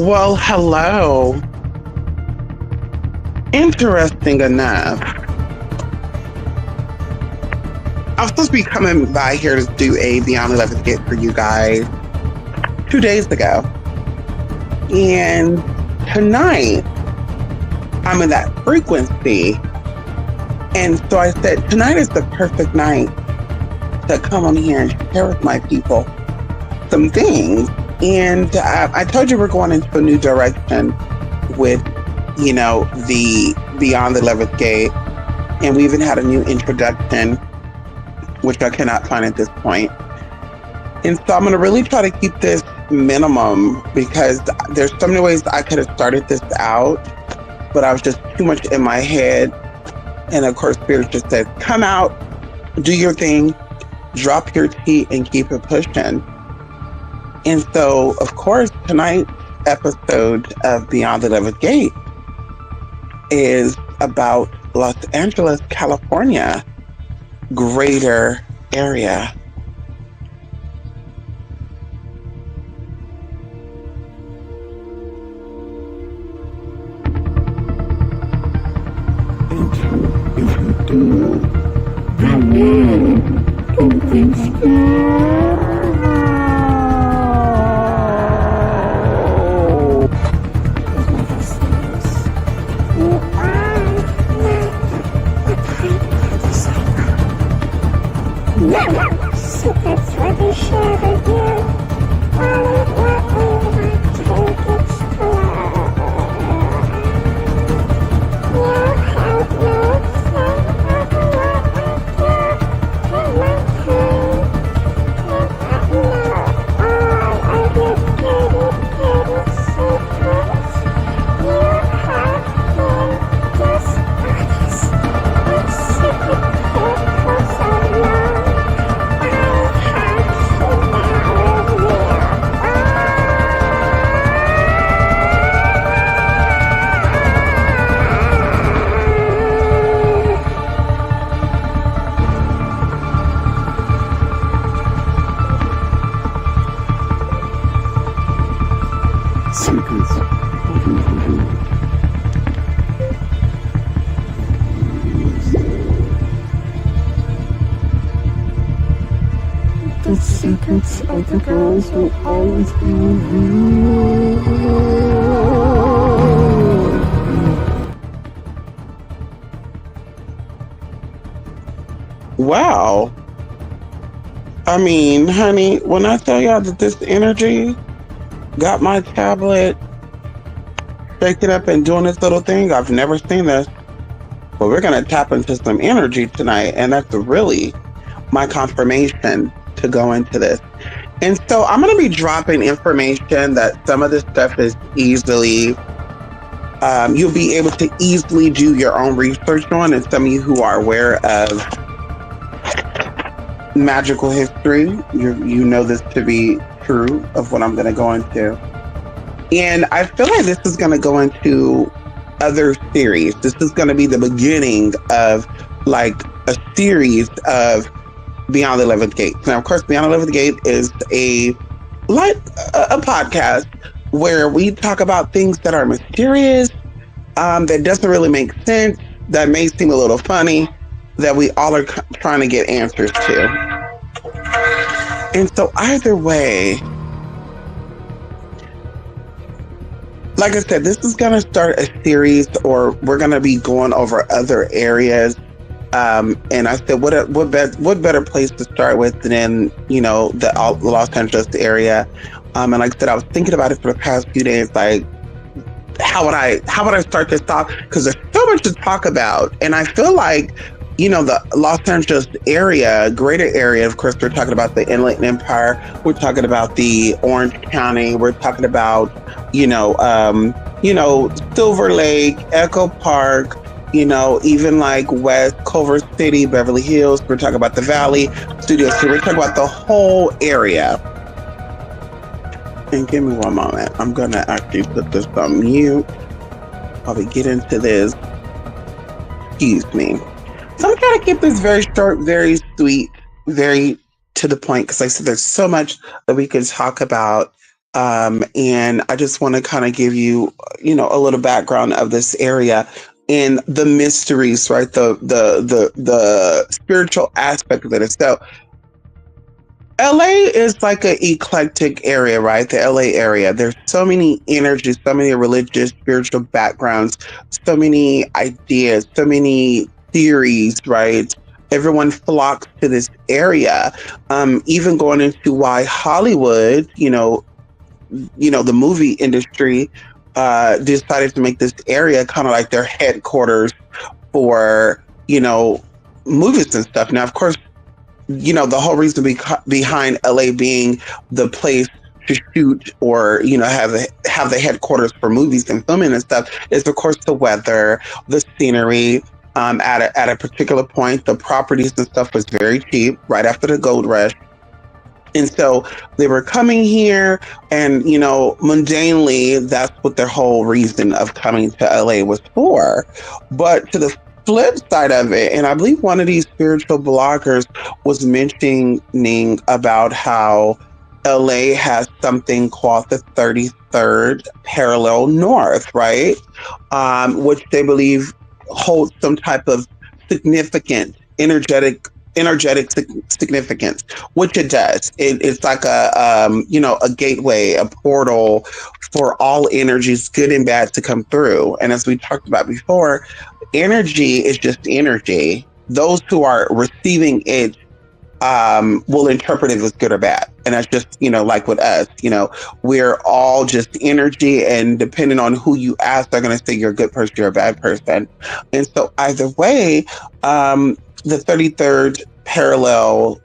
Well, hello. Interesting enough, I was supposed to be coming by here to do a Beyond 11th Gate for you guys 2 days ago. And tonight, I'm in that frequency. And so I said, tonight is the perfect night to come on here and share with my people some things. And I told you we're going into a new direction with, the Beyond the 11th Gate. And we even had a new introduction, which I cannot find at this point. And so I'm going to really try to keep this minimum because there's so many ways I could have started this out, but I was just too much in my head. And of course, Spirit just said, come out, do your thing, drop your tea, and keep it pushing. And so, of course, tonight's episode of Beyond the 11th Gate is about Los Angeles, California, greater area. So that's what we share with you. All of what we want to explore. You have no say over what I do in my time. And I know all of your dirty secrets. You have been dishonest and secret for so long. The secrets of the girls will always be revealed. Wow. I mean, honey, when I tell y'all that this energy got my tablet shaking up and doing this little thing, I've never seen this. But we're going to tap into some energy tonight, and that's really my confirmation to go into this. And so I'm going to be dropping information that some of this stuff is easily, you'll be able to easily do your own research on, and some of you who are aware of magical history, you know this to be true of what I'm going to go into. And I feel like this is going to go into other series. This is going to be the beginning of like a series of Beyond the 11th Gate. Now, of course, Beyond the 11th Gate is a podcast where we talk about things that are mysterious, that doesn't really make sense, that may seem a little funny, that we all are trying to get answers to. And so either way, like I said, this is going to start a series, or we're going to be going over other areas. And I said, what better place to start with than, the Los Angeles area. And like I said, I was thinking about it for the past few days, like, how would I start this off? Because there's so much to talk about. And I feel like, the Los Angeles area, greater area, of course, we're talking about the Inland Empire. We're talking about the Orange County. We're talking about, Silver Lake, Echo Park, even like West Culver City, Beverly Hills. We're talking about the Valley, Studio City. We're talking about the whole area. And give me one moment. I'm going to actually put this on mute while we get into this. Excuse me. So I'm trying to keep this very short, very sweet, very to the point, because like I said, there's so much that we could talk about And I just want to kind of give you, a little background of this area and the mysteries, right? The spiritual aspect of it. So LA is like an eclectic area, right? The LA area. There's so many energies, so many religious, spiritual backgrounds, so many ideas, so many theories, right? Everyone flocks to this area. Even going into why Hollywood, the movie industry decided to make this area kind of like their headquarters for, movies and stuff. Now, of course, the whole reason behind LA being the place to shoot or have the headquarters for movies and filming and stuff is of course the weather, the scenery. At a particular point, the properties and stuff was very cheap right after the gold rush. And so they were coming here, and mundanely, that's what their whole reason of coming to LA was for. But to the flip side of it, and I believe one of these spiritual bloggers was mentioning about how LA has something called the 33rd parallel north, right? Which they believe holds some type of significant energetic significance, which it does. It's like a gateway, a portal for all energies, good and bad, to come through. And as we talked about before, energy is just energy. Those who are receiving it will interpret it as good or bad. And that's just, like with us, we're all just energy, and depending on who you ask, they're going to say you're a good person, you're a bad person. And so either way, the 33rd parallel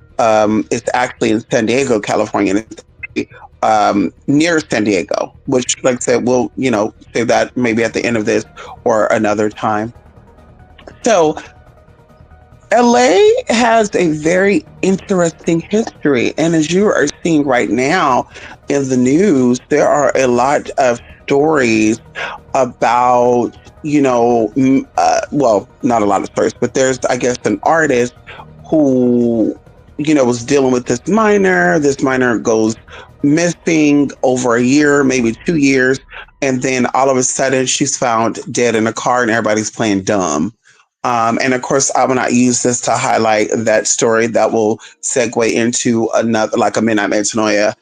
is actually in San Diego, California. And it's near San Diego, which, like I said, we'll, say that maybe at the end of this or another time. So LA has a very interesting history. And as you are seeing right now in the news, there are a lot of stories about, well, not a lot of stories, but there's, I guess, an artist who, was dealing with this minor. This minor goes missing over a year, maybe 2 years. And then all of a sudden she's found dead in a car and everybody's playing dumb. And of course, I will not use this to highlight that story. That will segue into another, like a Midnight Metanoia,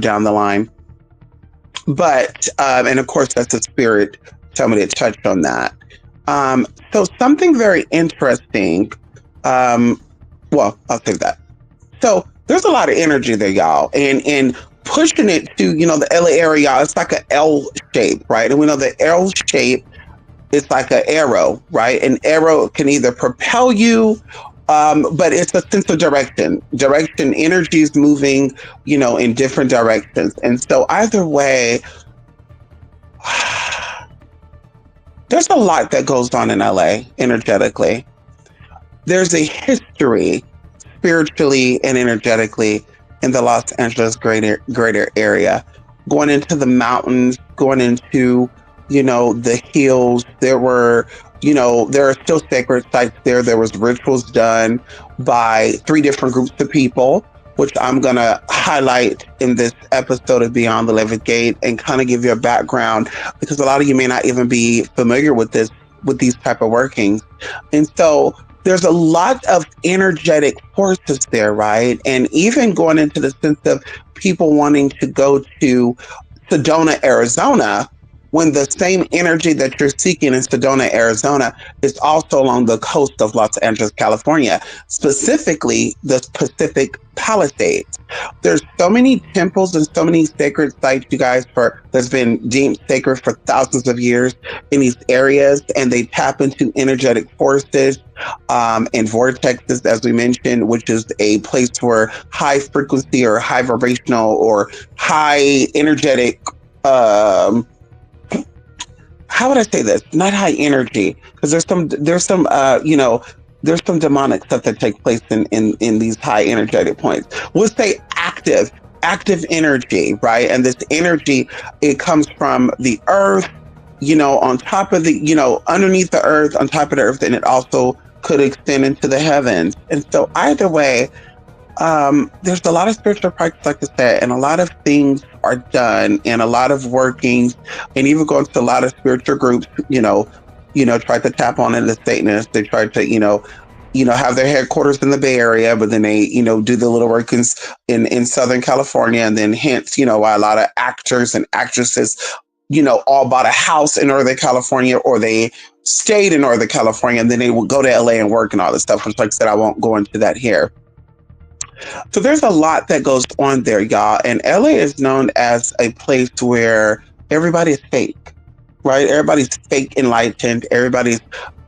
down the line. But, and of course, that's the spirit. Somebody touched on that. So something very interesting. Well, I'll say that. So there's a lot of energy there, y'all. And pushing it to, the LA area, it's like an L shape, right? And we know the L shape, it's like an arrow, right? An arrow can either propel you, but it's a sense of direction. Direction, energy is moving, in different directions. And so either way, there's a lot that goes on in LA energetically. There's a history spiritually and energetically in the Los Angeles greater area. Going into the mountains, going into the hills. There were, there are still sacred sites there. There was rituals done by 3 different groups of people, which I'm going to highlight in this episode of Beyond the 11th Gate and kind of give you a background, because a lot of you may not even be familiar with these type of workings. And so there's a lot of energetic forces there, right? And even going into the sense of people wanting to go to Sedona, Arizona, when the same energy that you're seeking in Sedona, Arizona is also along the coast of Los Angeles, California, specifically the Pacific Palisades. There's so many temples and so many sacred sites, you guys, that's been deemed sacred for thousands of years in these areas, and they tap into energetic forces and vortexes, as we mentioned, which is a place where high frequency or high vibrational or high energetic how would I say this? Not high energy, because there's some there's some demonic stuff that takes place in these high energetic points. We'll say active energy, right? And this energy, it comes from the earth, on top of the, underneath the earth, on top of the earth, and it also could extend into the heavens. And so either way, there's a lot of spiritual practice, like I said, and a lot of things are done and a lot of workings, and even going to a lot of spiritual groups, try to tap on in the Satanists. They try to, have their headquarters in the Bay Area, but then they, do the little workings in Southern California. And then hence, why a lot of actors and actresses, all bought a house in Northern California, or they stayed in Northern California, and then they would go to LA and work and all this stuff, which, like I said, I won't go into that here. So there's a lot that goes on there, y'all. And LA is known as a place where everybody is fake, right? Everybody's fake enlightened. Everybody's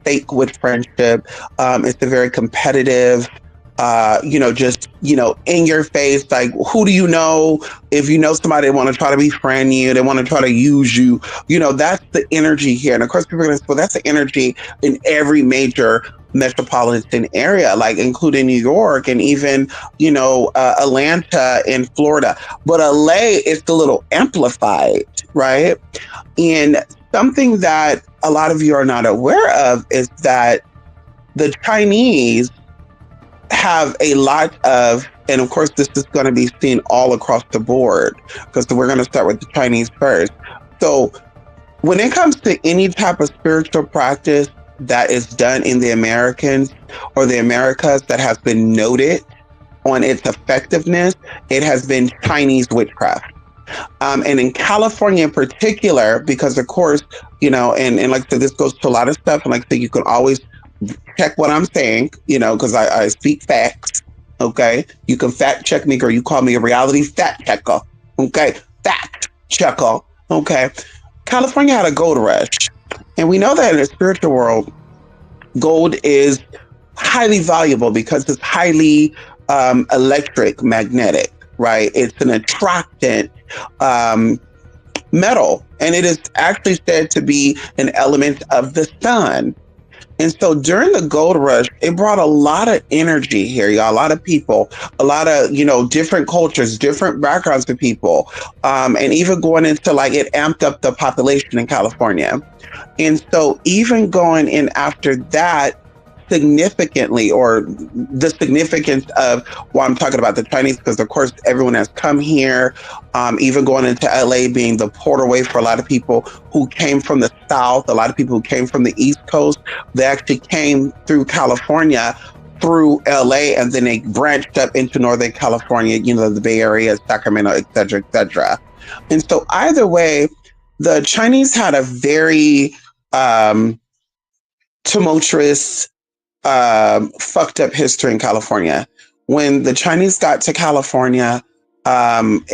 fake with friendship. It's a very competitive, just, in your face, like, who do you know? If you know somebody, they want to try to befriend you, they want to try to use you, that's the energy here. And of course, people are going to say, well, that's the energy in every major metropolitan area, like including New York and even, Atlanta and Florida. But LA is a little amplified, right? And something that a lot of you are not aware of is that the Chinese have a lot of, and of course, this is going to be seen all across the board, because we're going to start with the Chinese first. So when it comes to any type of spiritual practice that is done in the Americans or the Americas that has been noted on its effectiveness, it has been Chinese witchcraft. And in California in particular, because of course, and like I said, this goes to a lot of stuff. And like I said, you can always check what I'm saying, because I speak facts. Okay. You can fact check me, or you call me a reality fact checker. Okay. Fact checker. Okay. California had a gold rush. And we know that in the spiritual world, gold is highly valuable because it's highly electric, magnetic, right? It's an attractant metal, and it is actually said to be an element of the sun. And so during the gold rush, it brought a lot of energy here, y'all. A lot of people, a lot of, different cultures, different backgrounds of people. And even going into it amped up the population in California. And so even going in after that significantly, or the significance of why I'm talking about the Chinese, because of course everyone has come here, even going into LA being the portalway for a lot of people who came from the South, a lot of people who came from the East Coast, they actually came through California, through LA, and then they branched up into Northern California, the Bay Area, Sacramento, et cetera, et cetera. And so either way, the Chinese had a very tumultuous, fucked up history in California. When the Chinese got to California, and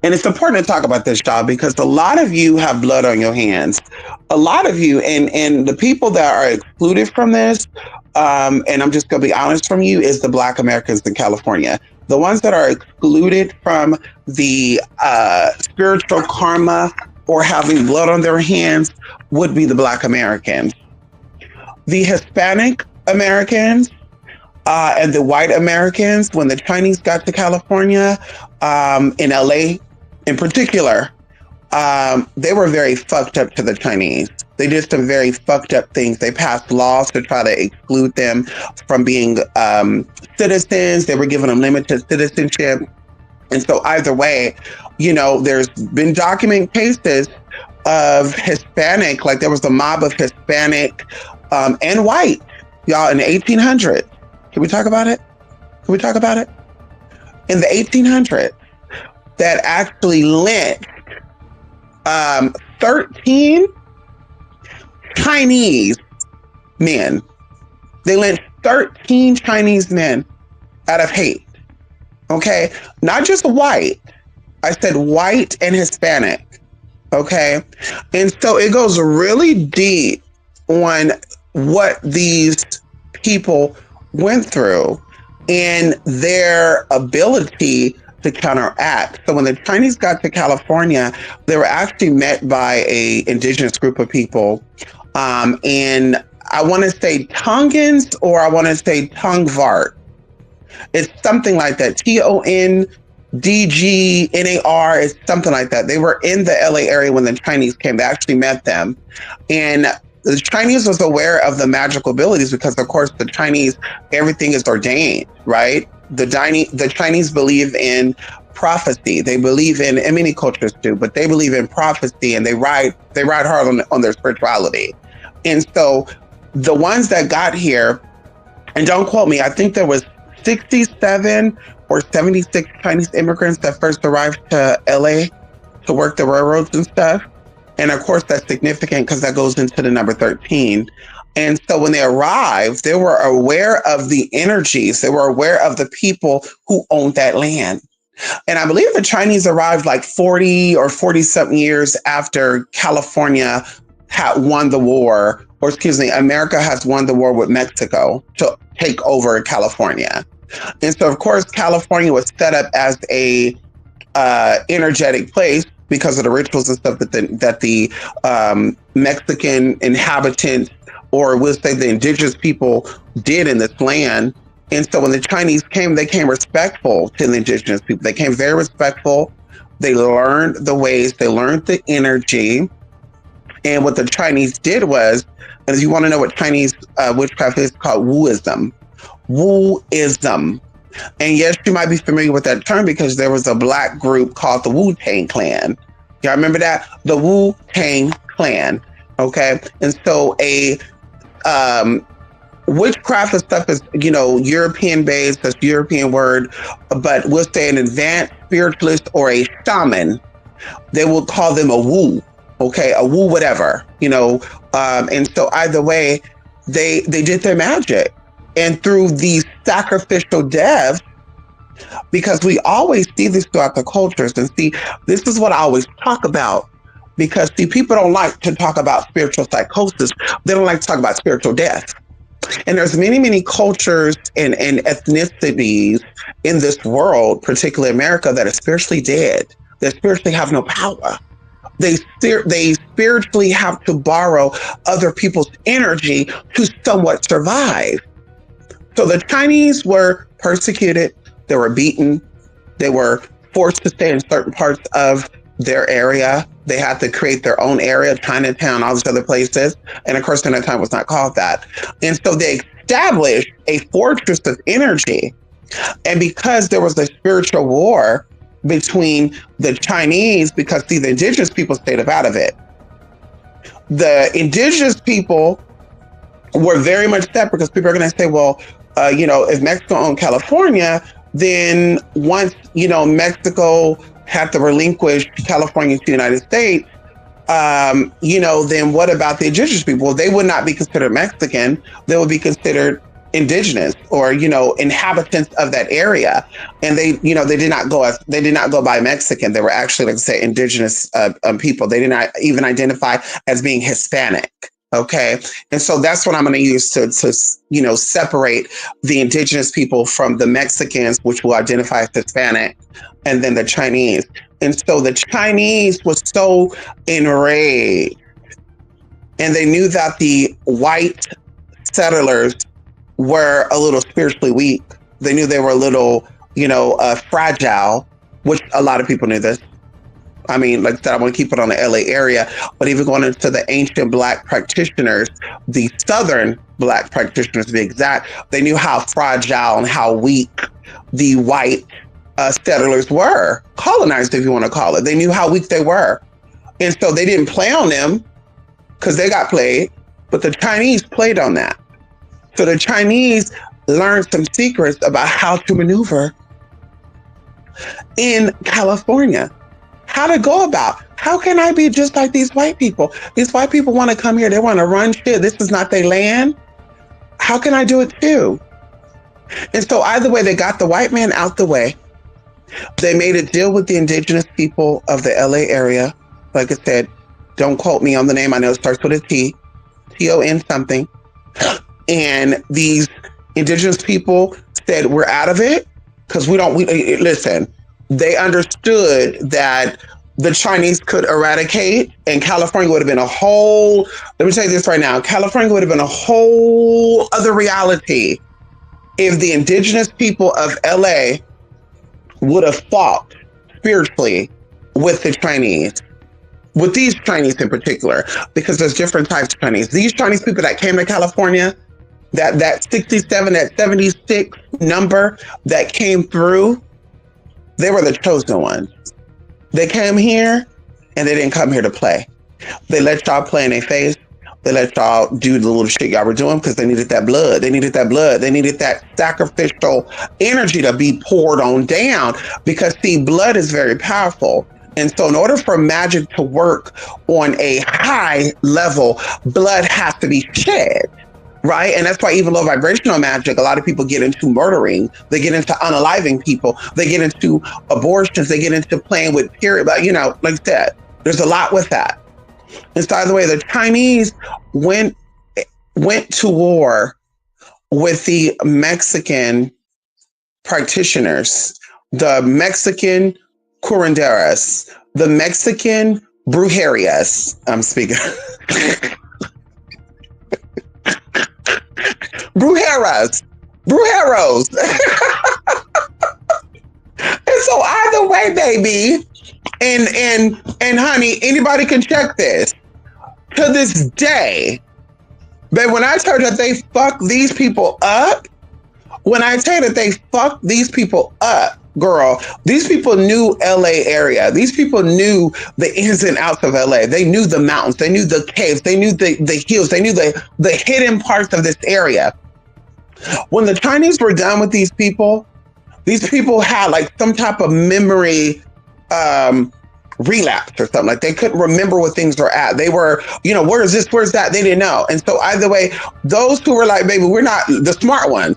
it's important to talk about this, y'all, because a lot of you have blood on your hands. A lot of you, and the people that are excluded from this, and I'm just going to be honest from you, is the Black Americans in California. The ones that are excluded from the spiritual karma or having blood on their hands would be the Black Americans. The Hispanic Americans and the white Americans, when the Chinese got to California, in LA in particular, they were very fucked up to the Chinese. They did some very fucked up things. They passed laws to try to exclude them from being citizens. They were giving them limited citizenship. And so either way, there's been documented cases of Hispanic, like there was a mob of Hispanic and white, y'all, in the 1800s. Can we talk about it? In the 1800s, that actually lynched 13 Chinese men. They lynched 13 Chinese men out of hate. Okay? Not just white. I said white and Hispanic. Okay? And so it goes really deep on what these people went through and their ability to counteract. So when the Chinese got to California, they were actually met by a indigenous group of people. And I want to say Tongans, or I want to say Tongvar. It's something like that. TONDGNAR. It's something like that. They were in the LA area when the Chinese came. They actually met them. And the Chinese was aware of the magical abilities because, of course, the Chinese, everything is ordained, right? The Chinese believe in prophecy. They believe in, and many cultures do, but they believe in prophecy, and they ride hard on their spirituality. And so the ones that got here, and don't quote me, I think there was 67 or 76 Chinese immigrants that first arrived to LA to work the railroads and stuff. And of course, that's significant because that goes into the number 13. And so when they arrived, they were aware of the energies. They were aware of the people who owned that land. And I believe the Chinese arrived like 40 or 40 something years after California had won the war, or excuse me, America has won the war with Mexico to take over California. And so, of course, California was set up as a energetic place because of the rituals and stuff that the Mexican inhabitants, or we'll say the indigenous people, did in this land. And so when the Chinese came, they came respectful to the indigenous people. They came very respectful. They learned the ways, they learned the energy. And what the Chinese did was, and if you want to know what Chinese witchcraft is, called Wuism. Wuism. And yes, you might be familiar with that term because there was a Black group called the Wu-Tang Clan. Y'all remember that? The Wu-Tang Clan. Okay. And so witchcraft and stuff is, European based, that's European word, but we'll say an advanced spiritualist or a shaman, they will call them a woo, okay, a woo whatever, and so either way, they did their magic. And through these sacrificial deaths, because we always see this throughout the cultures, and see, this is what I always talk about, because see, people don't like to talk about spiritual psychosis, they don't like to talk about spiritual death. And there's many, many cultures and ethnicities in this world, particularly America, that are spiritually dead. They spiritually have no power. They spiritually have to borrow other people's energy to somewhat survive. So the Chinese were persecuted, they were beaten, they were forced to stay in certain parts of their area. They had to create their own area, Chinatown, all these other places. And of course, Chinatown was not called that. And so they established a fortress of energy. And because there was a spiritual war between the Chinese, because see, the indigenous people stayed up out of it. The indigenous people were very much separate, because people are going to say, well, if Mexico owned California, then once, Mexico had to relinquish California to the United States, then what about the indigenous people? Well, they would not be considered Mexican. They would be considered indigenous, or, inhabitants of that area. And they did not go by Mexican. They were actually, like I say, indigenous people. They did not even identify as being Hispanic. Okay. And so that's what I'm going to use to separate the indigenous people from the Mexicans, which will identify as Hispanic, and then the Chinese. And so the Chinese was so enraged, and they knew that the white settlers were a little spiritually weak. They knew they were a little, fragile, which a lot of people knew this. I mean, like I said, I want to keep it on the LA area, but even going into the ancient Black practitioners, the Southern Black practitioners to be exact, they knew how fragile and how weak the white settlers were, colonized, if you want to call it. They knew how weak they were. And so they didn't play on them because they got played, but the Chinese played on that. So the Chinese learned some secrets about how to maneuver in California. How to go about, how can I be just like these white people? These white people want to come here. They want to run shit. This is not their land. How can I do it too? And so either way, they got the white man out the way. They made a deal with the indigenous people of the LA area. Like I said, don't quote me on the name. I know it starts with a T, T-O-N something. And these indigenous people said, we're out of it because listen, they understood that the Chinese could eradicate, and California would have been let me tell you this right now, California would have been a whole other reality if the indigenous people of LA would have fought spiritually with the Chinese, with these Chinese in particular, because there's different types of Chinese. These Chinese people that came to California, that 67, that 76 number that came through, they were the chosen ones. They came here and they didn't come here to play. They let y'all play in their face. They let y'all do the little shit y'all were doing because they needed that blood. They needed that blood. They needed that sacrificial energy to be poured on down because, see, blood is very powerful. And so in order for magic to work on a high level, blood has to be shed. Right. And that's why even low vibrational magic, a lot of people get into murdering. They get into unaliving people. They get into abortions. They get into playing with period. But, like I said, there's a lot with that. And so, by the way, the Chinese went to war with the Mexican practitioners, the Mexican curanderas, the Mexican brujerias. I'm speaking. Brujeros. And so either way, baby, and honey, anybody can check this. To this day, but when I tell you that they fuck these people up, girl, these people knew LA area. These people knew the ins and outs of LA. They knew the mountains. They knew the caves. They knew the hills. They knew the hidden parts of this area. When the Chinese were done with these people had like some type of memory relapse or something. Like they couldn't remember what things were at. They were, where is this? Where's that? They didn't know. And so either way, those who were like, baby, we're not the smart ones,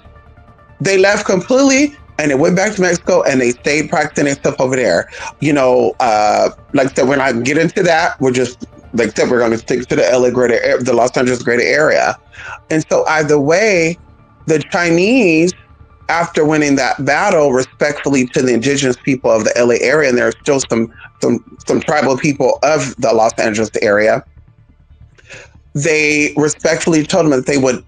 they left completely and they went back to Mexico and they stayed practicing their stuff over there. Like I said, we're not get into that. We're just, like I said, we're going to stick to the LA greater, the Los Angeles greater area. And so either way, the Chinese, after winning that battle respectfully to the indigenous people of the LA area, and there are still some tribal people of the Los Angeles area, they respectfully told them that they would,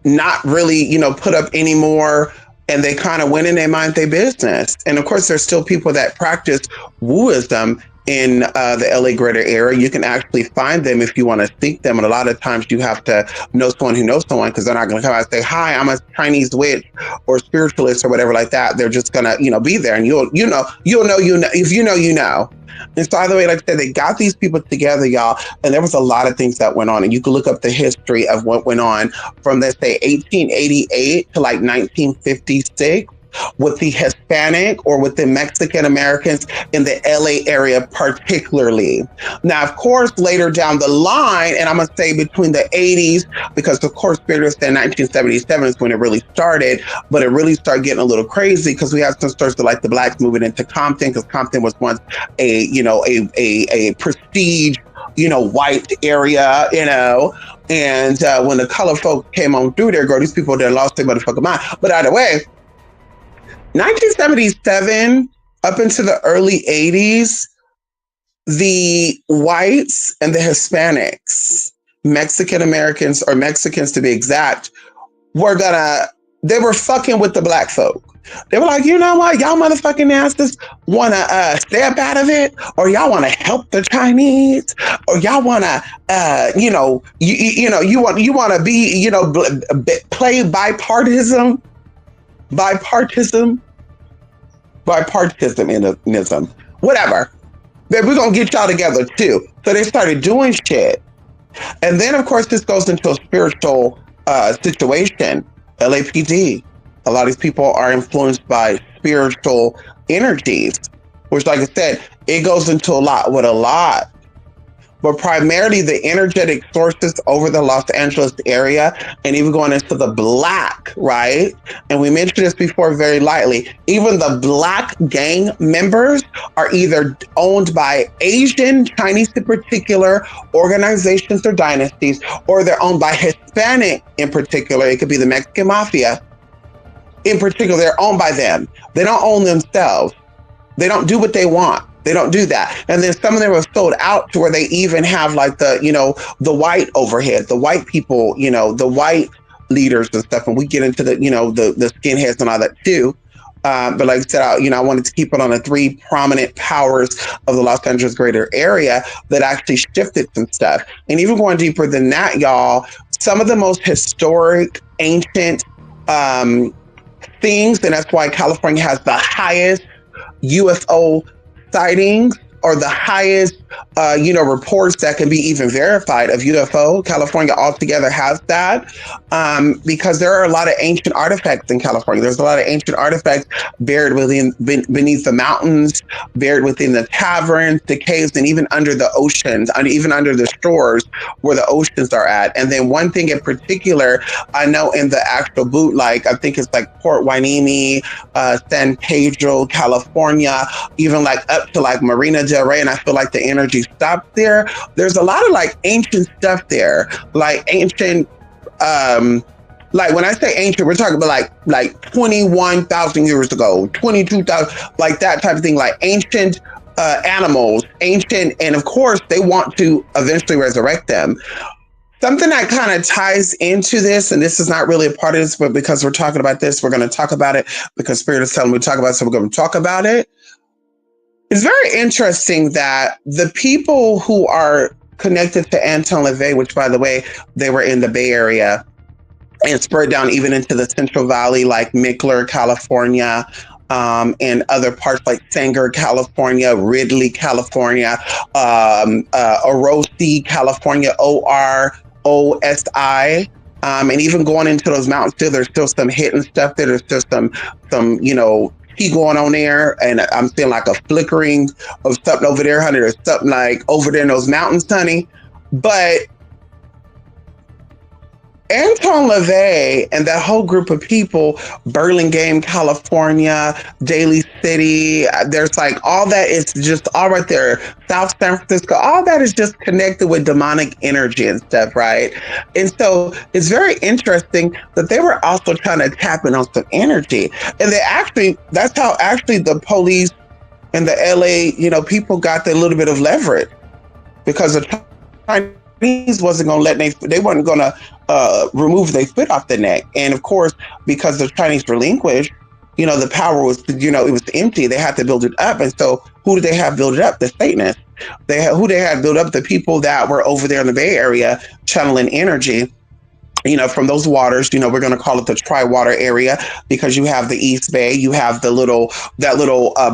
not really, put up any more, and they kind of went in their mind their business. And of course, there's still people that practice wooism in the LA greater area. You can actually find them if you want to seek them. And a lot of times you have to know someone who knows someone, because they're not going to come out and say, hi, I'm a Chinese witch or spiritualist or whatever like that. They're just going to, be there, and you'll know, if you know. And so either way, like I said, they got these people together, y'all. And there was a lot of things that went on. And you can look up the history of what went on from, let's say, 1888 to like 1956. With the Hispanic or with the Mexican Americans in the LA area particularly. Now, of course, later down the line, and I'm going to say between the 80s, because of course, Spirit said 1977 is when it really started, but it really started getting a little crazy because we have some stories of like the blacks moving into Compton, because Compton was once a prestige, white area, and when the color folk came on through there, girl, these people that lost their motherfucking mind. But either way, 1977 up into the early 80s, the whites and the Hispanics, Mexican Americans, or Mexicans to be exact, they were fucking with the black folk. They were like, you know what, y'all motherfucking asses want to stay up out of it, or y'all want to help the Chinese, or y'all want to, you want to be, play bipartisan. Bipartisanism, whatever. Then we're going to get y'all together too. So they started doing shit. And then, of course, this goes into a spiritual situation. LAPD. A lot of these people are influenced by spiritual energies, which, like I said, it goes into a lot. But primarily the energetic sources over the Los Angeles area, and even going into the black, right? And we mentioned this before very lightly. Even the black gang members are either owned by Asian, Chinese in particular, organizations or dynasties, or they're owned by Hispanic in particular. It could be the Mexican mafia. In particular, they're owned by them. They don't own themselves. They don't do what they want. They don't do that. And then some of them are sold out to where they even have like the white overhead, the white people, the white leaders and stuff. And we get into the skinheads and all that too. But like I said, I wanted to keep it on the three prominent powers of the Los Angeles greater area that actually shifted some stuff. And even going deeper than that, y'all, some of the most historic, ancient things, and that's why California has the highest UFO sightings or the highest, reports that can be even verified of UFO. California altogether has that because there are a lot of ancient artifacts in California. There's a lot of ancient artifacts buried beneath the mountains, buried within the caverns, the caves, and even under the oceans, and even under the shores where the oceans are at. And then one thing in particular, I know in the actual boot, like I think it's like Port Hueneme, San Pedro, California, even like up to like Marina Del Rey, and I feel like the energy stopped there. There's a lot of like ancient stuff there, like ancient, like when I say ancient, we're talking about like 21,000 years ago, 22,000, like that type of thing, like ancient animals, ancient, and of course they want to eventually resurrect them. Something that kind of ties into this, and this is not really a part of this, but because we're talking about this, we're going to talk about it because Spirit is telling me to talk about it, so we're going to talk about it. It's very interesting that the people who are connected to Anton LaVey, which by the way, they were in the Bay Area and spread down even into the Central Valley, like Mickler, California, and other parts like Sanger, California, Ridley, California, Orosi, California, OROSI. And even going into those mountains still, there's still some hidden stuff there. There's still some, going on there, and I'm seeing like a flickering of something over there, honey. There's something like over there in those mountains, honey. But Anton LaVey and that whole group of people, Burlingame, California, Daly City, there's like all that is just all right there. South San Francisco, all that is just connected with demonic energy and stuff, right? And so it's very interesting that they were also trying to tap in on some energy. And that's how the police and the LA, people got a little bit of leverage because the Chinese wasn't going to they weren't going to remove their foot off the neck. And of course, because the Chinese relinquished, the power was, it was empty. They had to build it up. And so who did they have build it up? The Satanists. They had built up the people that were over there in the Bay Area channeling energy, from those waters. We're going to call it the Tri-Water area because you have the East Bay, you have that little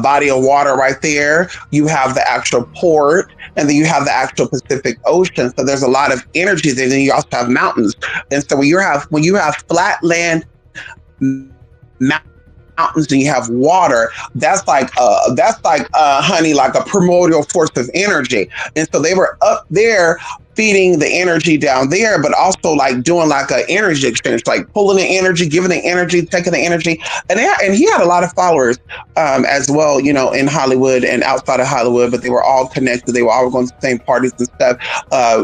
body of water right there, you have the actual port, and then you have the actual Pacific Ocean. So there's a lot of energy there. Then you also have mountains, and so when you have flat land, mountains, and you have water, that's like honey, like a primordial force of energy. And so they were up there feeding the energy down there, but also like doing like an energy exchange, like pulling the energy, giving the energy, taking the energy. And he had a lot of followers as well, in Hollywood and outside of Hollywood, but they were all connected. They were all going to the same parties and stuff.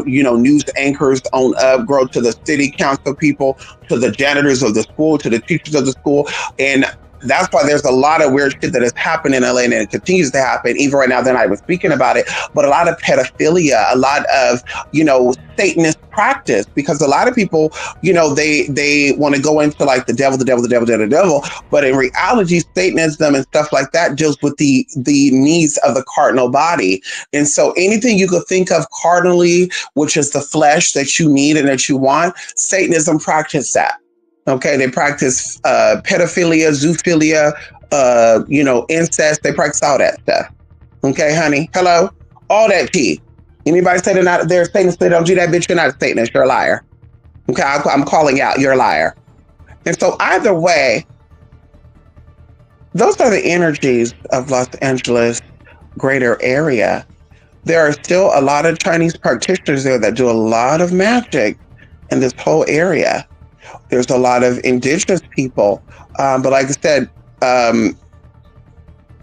News anchors on up, grow to the city council people, to the janitors of the school, to the teachers of the school. And that's why there's a lot of weird shit that has happened in LA, and it continues to happen even right now. Then I was speaking about it, but a lot of pedophilia, a lot of, Satanist practice, because a lot of people, they want to go into like the devil, but in reality, Satanism and stuff like that deals with the needs of the cardinal body. And so anything you could think of cardinally, which is the flesh that you need and that you want, Satanism practice that. Okay, they practice pedophilia, zoophilia, incest. They practice all that stuff. Okay, honey. Hello? All that tea. Anybody say they're Satanist, they don't do that, bitch, you're not a Satanist, you're a liar. Okay, I'm calling out, you're a liar. And so either way, those are the energies of Los Angeles greater area. There are still a lot of Chinese practitioners there that do a lot of magic in this whole area. There's a lot of indigenous people, but like I said,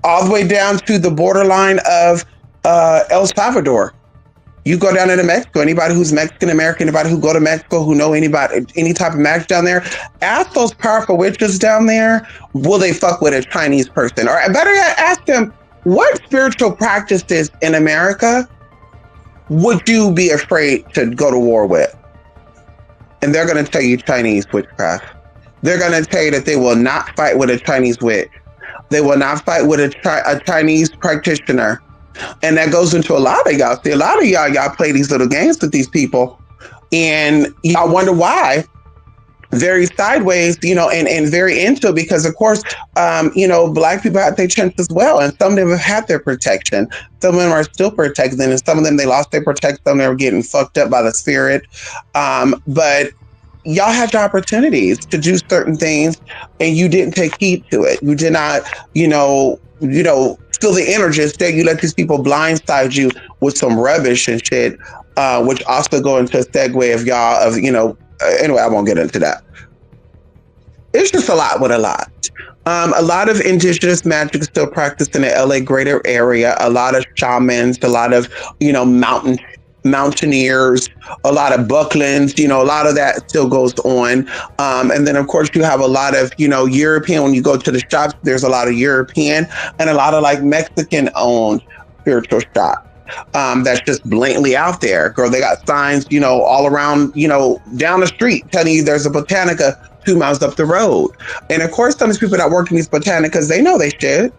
all the way down to the borderline of El Salvador. You go down into Mexico, anybody who's Mexican American, anybody who go to Mexico, who know anybody, any type of magic down there, ask those powerful witches down there, will they fuck with a Chinese person? Or better yet, ask them, what spiritual practices in America would you be afraid to go to war with? And they're going to tell you Chinese witchcraft. They're going to tell you that they will not fight with a Chinese witch. They will not fight with a Chinese practitioner. And that goes into a lot of y'all. See, a lot of y'all play these little games with these people. And I wonder why. Very sideways, and very into it because, of course, Black people had their chance as well. And some of them have had their protection. Some of them are still protected. And some of them, they lost their protection. Some of them were getting fucked up by the spirit. But y'all had your opportunities to do certain things and you didn't take heed to it. You did not, feel the energy. Instead, you let these people blindside you with some rubbish and shit, which also go into a segue of y'all of, anyway, I won't get into that. It's just a lot with a lot. A lot of indigenous magic is still practiced in the LA greater area. A lot of shamans, a lot of, mountaineers, a lot of Bucklands, a lot of that still goes on. And then, of course, you have a lot of, European, when you go to the shops, there's a lot of European and a lot of like Mexican owned spiritual shops. That's just blatantly out there. Girl, they got signs, all around, down the street telling you there's a Botanica 2 miles up the road. And of course, some of these people that work in these Botanicas, they know they shit.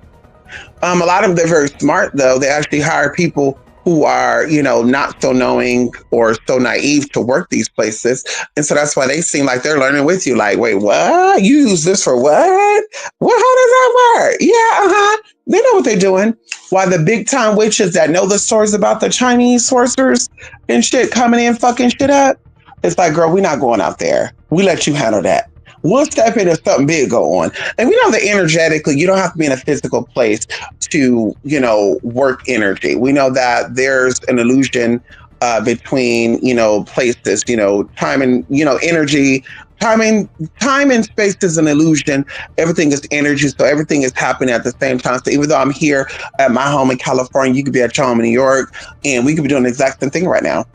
A lot of them, they're very smart though. They actually hire people who are, not so knowing or so naive to work these places. And so that's why they seem like they're learning with you. Like, wait, what? You use this for what? Well, how does that work? Yeah, they know what they're doing. While the big time witches that know the stories about the Chinese sorcerers and shit coming in fucking shit up, it's like, girl, we're not going out there. We let you handle that. We'll step in if something big go on. And we know that energetically, you don't have to be in a physical place to, work energy. We know that there's an illusion between, places, time and, energy. Time and space is an illusion. Everything is energy. So everything is happening at the same time. So even though I'm here at my home in California, you could be at your home in New York, and we could be doing the exact same thing right now.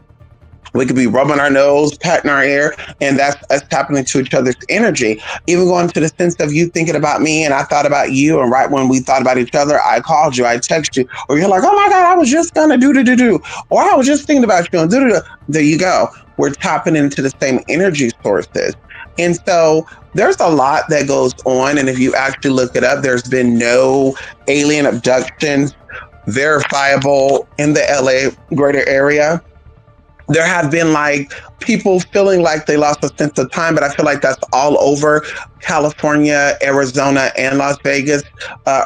We could be rubbing our nose, patting our ear, and that's us tapping into each other's energy. Even going to the sense of you thinking about me and I thought about you, and right when we thought about each other, I called you, I texted you, or you're like, oh my God, I was just gonna do, or I was just thinking about you, and do. There you go. We're tapping into the same energy sources. And so there's a lot that goes on, and if you actually look it up, there's been no alien abductions verifiable in the LA greater area. There have been like people feeling like they lost a sense of time, but I feel like that's all over California, Arizona, and Las Vegas,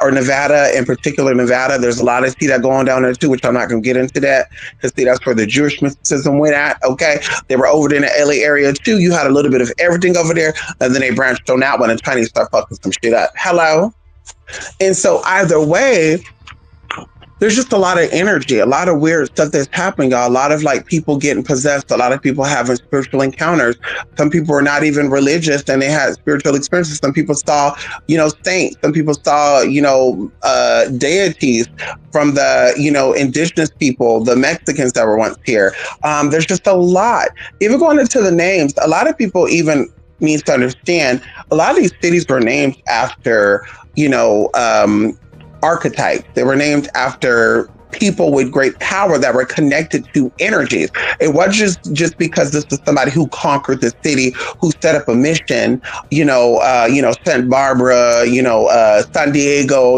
or Nevada, in particular Nevada. There's a lot of that going down there too, which I'm not going to get into that, because see, that's where the Jewish mysticism went at, okay? They were over there in the LA area too. You had a little bit of everything over there, and then they branched on out when the Chinese start fucking some shit up. Hello? And so either way, there's just a lot of energy, a lot of weird stuff that's happening, y'all. A lot of like people getting possessed, a lot of people having spiritual encounters. Some people were not even religious and they had spiritual experiences. Some people saw, saints. Some people saw, deities from the, indigenous people, the Mexicans that were once here. There's just a lot. Even going into the names, a lot of people even needs to understand, a lot of these cities were named after, archetypes. They were named after people with great power that were connected to energies. It wasn't just because this was somebody who conquered the city, who set up a mission, Santa Barbara, San Diego,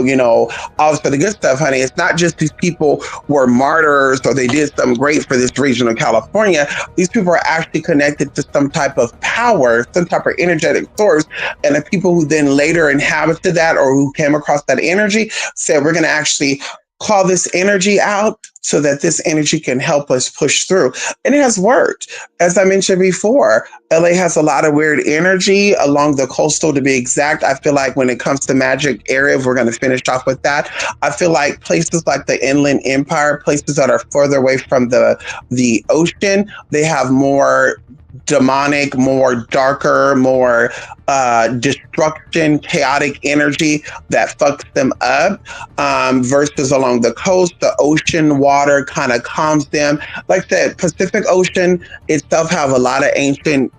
all of the good stuff, honey. It's not just these people were martyrs or they did something great for this region of California. These people are actually connected to some type of power, some type of energetic source. And the people who then later inhabited that or who came across that energy said, we're going to actually call this energy out so that this energy can help us push through. And it has worked. As I mentioned before, LA has a lot of weird energy along the coastal, to be exact. I feel like when it comes to magic area, if we're going to finish off with that, I feel like places like the Inland Empire, places that are further away from the ocean, they have more demonic, more darker, more destruction, chaotic energy that fucks them up, versus along the coast, the ocean water kind of calms them. Like that Pacific Ocean itself have a lot of ancient,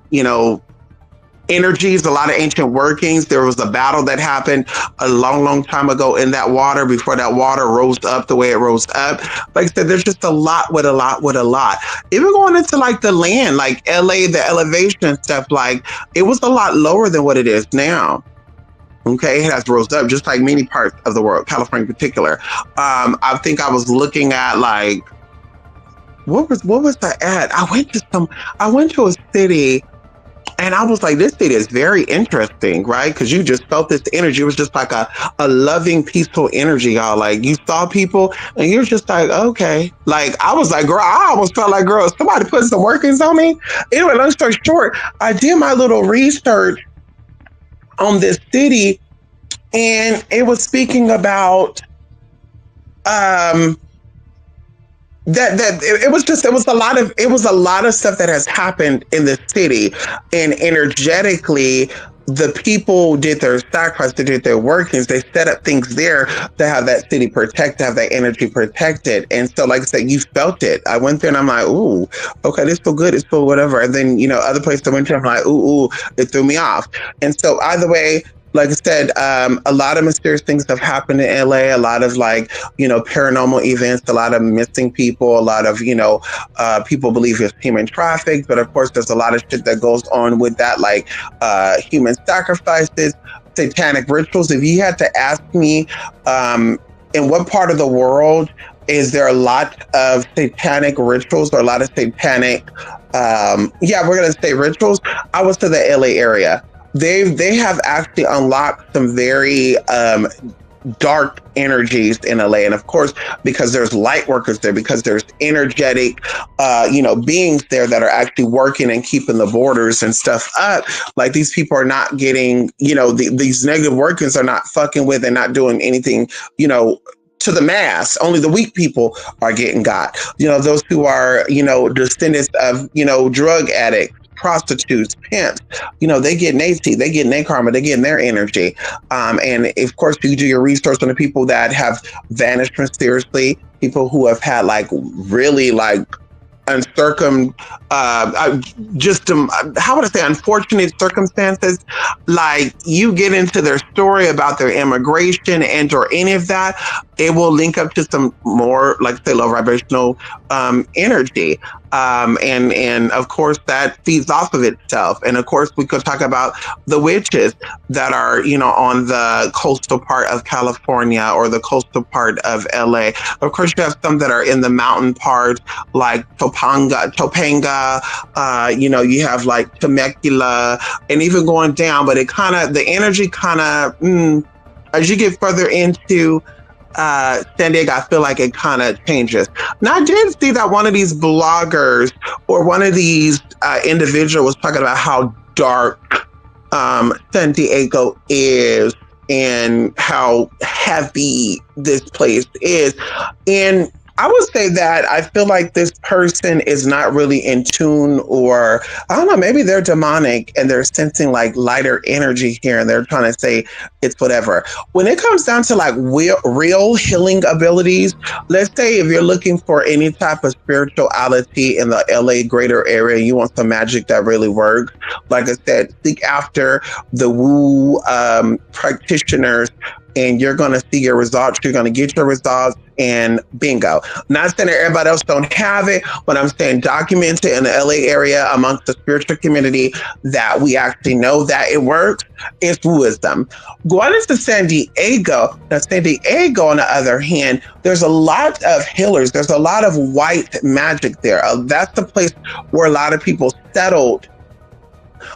energies, a lot of ancient workings. There was a battle that happened a long, long time ago in that water before that water rose up the way it rose up. Like I said, there's just a lot with a lot. Even going into like the land, like LA, the elevation stuff, like it was a lot lower than what it is now. Okay, it has rose up just like many parts of the world, California in particular. I think I was looking at like what was I at? I went to a city, and I was like, this city is very interesting, right? Because you just felt this energy. It was just like a loving, peaceful energy, y'all. Like you saw people and you're just like, okay. Like I was like, girl, I almost felt like, girl, somebody put some workings on me. Anyway, long story short, I did my little research on this city, and it was speaking about um it was just it was a lot of stuff that has happened in the city, and energetically the people did their sacrifice, they did their workings, they set up things there to have that city protected, to have that energy protected. And so like I said, you felt it. I went there and I'm like, ooh, okay, this feel good, this feel whatever. And then other places I went to, I'm like, ooh, it threw me off. And so either way, like I said, a lot of mysterious things have happened in LA, a lot of like, paranormal events, a lot of missing people, a lot of, people believe it's human traffic. But of course, there's a lot of shit that goes on with that, like human sacrifices, satanic rituals. If you had to ask me, in what part of the world is there a lot of satanic rituals or a lot of satanic, we're going to say rituals, I was to the LA area. They have actually unlocked some very dark energies in LA, and of course, because there's light workers there, because there's energetic, beings there that are actually working and keeping the borders and stuff up. Like these people are not getting, these negative workings are not fucking with and not doing anything, to the mass. Only the weak people are getting got. Those who are, descendants of, drug addicts, prostitutes, pimps, they get their tea, they get their karma, they get their energy. And of course, you do your research on the people that have vanished mysteriously, people who have had like really like uncircum how would I say, unfortunate circumstances. Like you get into their story about their immigration and or any of that, it will link up to some more, like say, low vibrational energy. And of course that feeds off of itself. And of course we could talk about the witches that are, on the coastal part of California or the coastal part of LA. Of course you have some that are in the mountain part, like Topanga, you have like Temecula, and even going down, but the energy as you get further into San Diego, I feel like it kind of changes. Now, I did see that one of these bloggers or one of these individuals was talking about how dark San Diego is and how heavy this place is. And I would say that I feel like this person is not really in tune, or I don't know, maybe they're demonic and they're sensing like lighter energy here and they're trying to say it's whatever. When it comes down to like real healing abilities, let's say if you're looking for any type of spirituality in the LA greater area, you want some magic that really works, like I said, seek after the woo practitioners, and you're going to see your results. You're going to get your results, and bingo. Not saying that everybody else don't have it, but I'm saying document it in the LA area amongst the spiritual community that we actually know that it works. It's wisdom. Going into San Diego, now San Diego, on the other hand, there's a lot of healers. There's a lot of white magic there. That's the place where a lot of people settled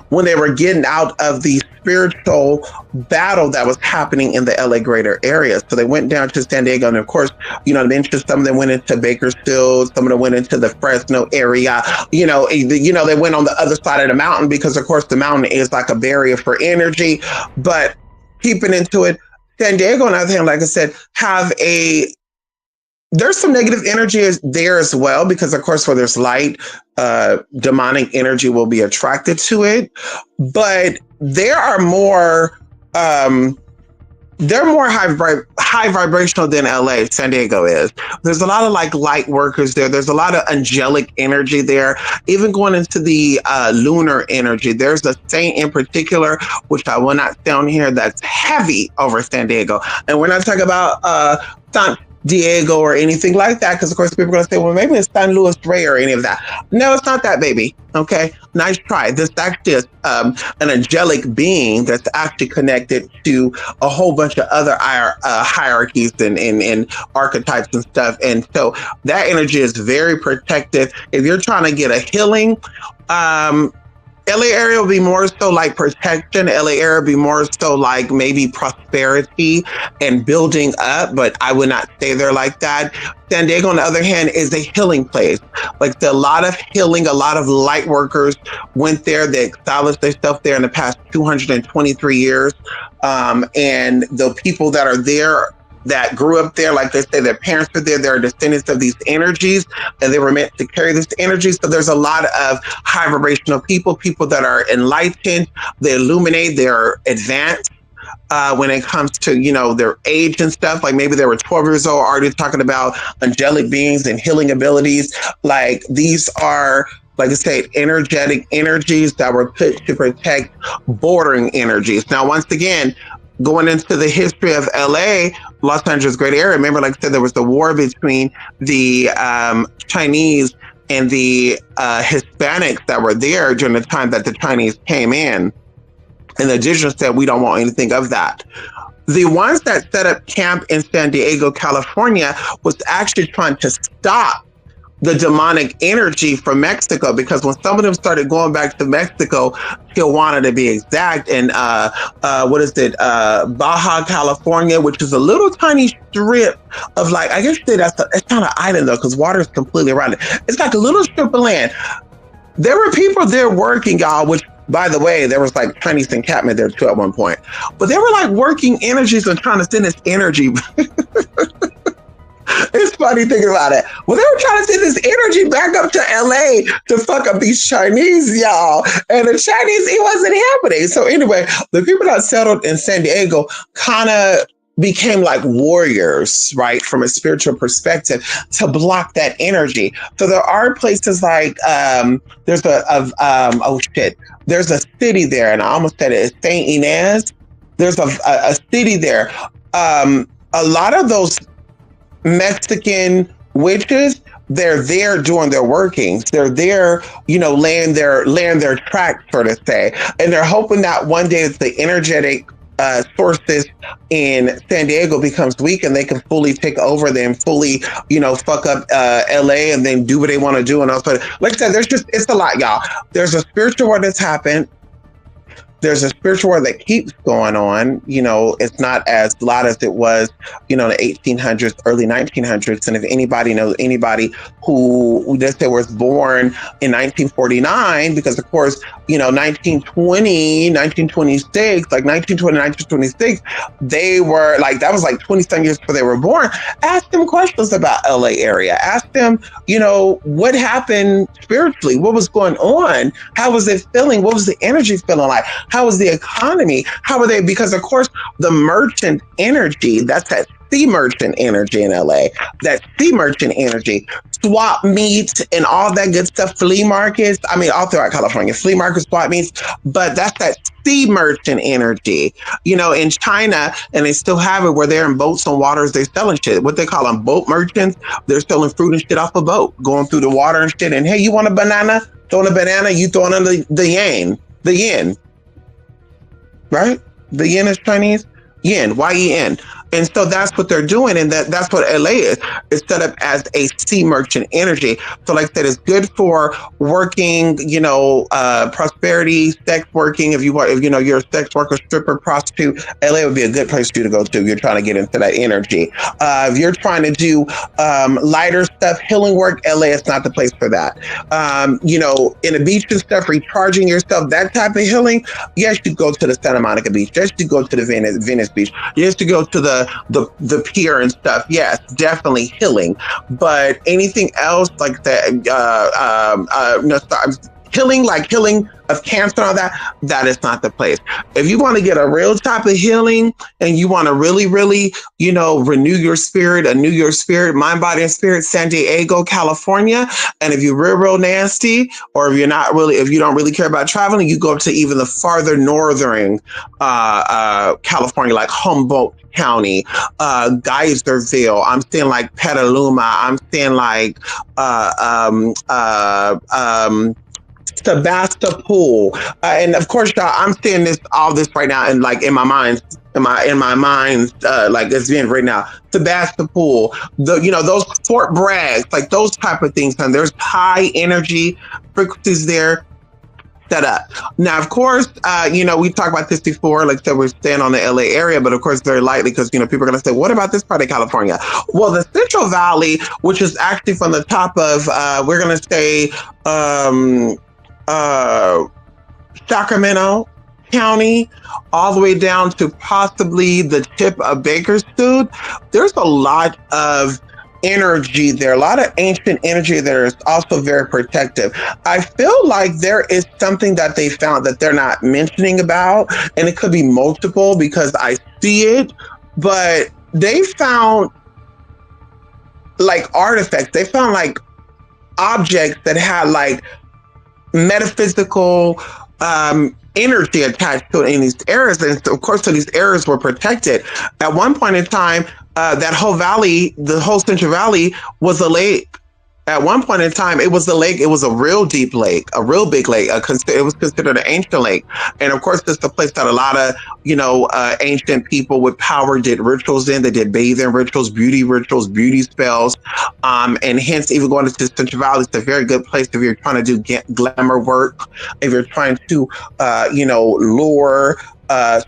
when they were getting out of the spiritual battle that was happening in the LA greater area. So they went down to San Diego, and of course, some of them went into Bakersfield, some of them went into the Fresno area. They went on the other side of the mountain because, of course, the mountain is like a barrier for energy. But keeping into it, San Diego, on the other hand, like I said, there's some negative energy there as well, because of course, where there's light, demonic energy will be attracted to it. But there are more, they're more high vibrational than LA, San Diego is. There's a lot of like light workers there. There's a lot of angelic energy there. Even going into the lunar energy, there's a saint in particular, which I will not say on here, that's heavy over San Diego. And we're not talking about Diego or anything like that, because of course people are going to say, well, maybe it's San Luis Rey or any of that. No, it's not that, baby. Okay, nice try. This actually is an angelic being that's actually connected to a whole bunch of other hierarchies and archetypes and stuff. And so that energy is very protective. If you're trying to get a healing, LA area will be more so like protection. LA area will be more so like maybe prosperity and building up, but I would not stay there like that. San Diego, on the other hand, is a healing place. Like a lot of healing, a lot of light workers went there. They established themselves there in the past 223 years. And the people that are there that grew up there, like they say, their parents were there, they're descendants of these energies, and they were meant to carry this energy. So there's a lot of high vibrational people that are enlightened, they illuminate, they're advanced. When it comes to, their age and stuff, like maybe they were 12 years old, already talking about angelic beings and healing abilities. Like these are, like I said, energetic energies that were put to protect bordering energies. Now, once again, going into the history of LA, Los Angeles greater area, remember, like I said, there was the war between the Chinese and the Hispanics that were there during the time that the Chinese came in. And the indigenous said, we don't want anything of that. The ones that set up camp in San Diego, California, was actually trying to stop the demonic energy from Mexico, because when some of them started going back to Mexico, Tijuana to be exact, and Baja California, which is a little tiny strip of, like, I guess it's not an island though, because water is completely around it. It's like a little strip of land. There were people there working, y'all, which, by the way, there was like Chinese encampment there too at one point. But they were like working energies and trying to send this energy. It's funny thinking about it. Well, they were trying to send this energy back up to LA to fuck up these Chinese, y'all. And the Chinese, it wasn't happening. So anyway, the people that settled in San Diego kind of became like warriors, right, from a spiritual perspective, to block that energy. So there are places like there's there's a city there, and I almost said it, it's Saint Inez. There's a city there. A lot of those Mexican witches, they're there doing their workings. They're there, laying their tracks, so to say, and they're hoping that one day the energetic sources in San Diego becomes weak and they can fully take over them, fully, fuck up LA and then do what they want to do. And also, like I said, it's a lot, y'all. There's a spiritual war that's happened. There's a spiritual war that keeps going on. It's not as loud as it was, in the 1800s, early 1900s. And if anybody knows anybody who just was born in 1949, because of course, 1920, 1926, like 1920, 1926, they were like, that was like 20 some years before they were born. Ask them questions about LA area. Ask them, what happened spiritually? What was going on? How was it feeling? What was the energy feeling like? How was the economy? How were they? Because of course, the merchant energy, that's that sea merchant energy in LA, that sea merchant energy, swap meets and all that good stuff, flea markets, all throughout California, flea markets, swap meets, but that's that sea merchant energy, in China, and they still have it where they're in boats on waters, they're selling shit, what they call them, boat merchants. They're selling fruit and shit off a boat, going through the water and shit, and hey, you want a banana? Throwing a banana, you throwing in the yen, right? The yen is Chinese, yen, Y-E-N. And so that's what they're doing, and that's what LA is. It's set up as a sea merchant energy. So like I said, it's good for working, prosperity, sex working. If you're a sex worker, stripper, prostitute, LA would be a good place for you to go to if you're trying to get into that energy. If you're trying to do lighter stuff, healing work, LA is not the place for that. In the beach and stuff, recharging yourself, that type of healing, yes, you go to the Santa Monica Beach. Yes, you go to the Venice Beach. Yes, you go to the pier and stuff. Yes, definitely healing. But anything else like that, healing of cancer and all that, that is not the place. If you want to get a real type of healing and you want to really, really, renew your spirit, mind, body, and spirit, San Diego, California. And if you're real, real nasty, or if you don't really care about traveling, you go to even the farther northern California, like Humboldt County, Geyserville. I'm seeing like Petaluma. I'm seeing like Sebastopol, and of course, y'all, I'm seeing all this right now, and like in my mind, like it's being right now. Sebastopol, those Fort Bragg, like those type of things, and there's high energy frequencies there set up. Now, of course, we talked about this before, like I said, we're staying on the LA area, but of course, very lightly, because, people are going to say, what about this part of California? Well, the Central Valley, which is actually from the top of, we're going to say, Sacramento County, all the way down to possibly the tip of Bakersfield, there's a lot of energy there, a lot of ancient energy there is also very protective. I feel like there is something that they found that they're not mentioning about, and it could be multiple because I see it, but they found like artifacts, they found like objects that had like metaphysical energy attached to it in these areas, and of course, so these areas were protected. At one point in time, that whole valley, the whole Central Valley, was a lake. At one point in time, it was a lake. It was a real deep lake, a real big lake. It was considered an ancient lake. And of course, it's the place that a lot of, ancient people with power did rituals in. They did bathing rituals, beauty spells. And hence, even going to Central Valley, it's a very good place if you're trying to do glamour work, if you're trying to, lure,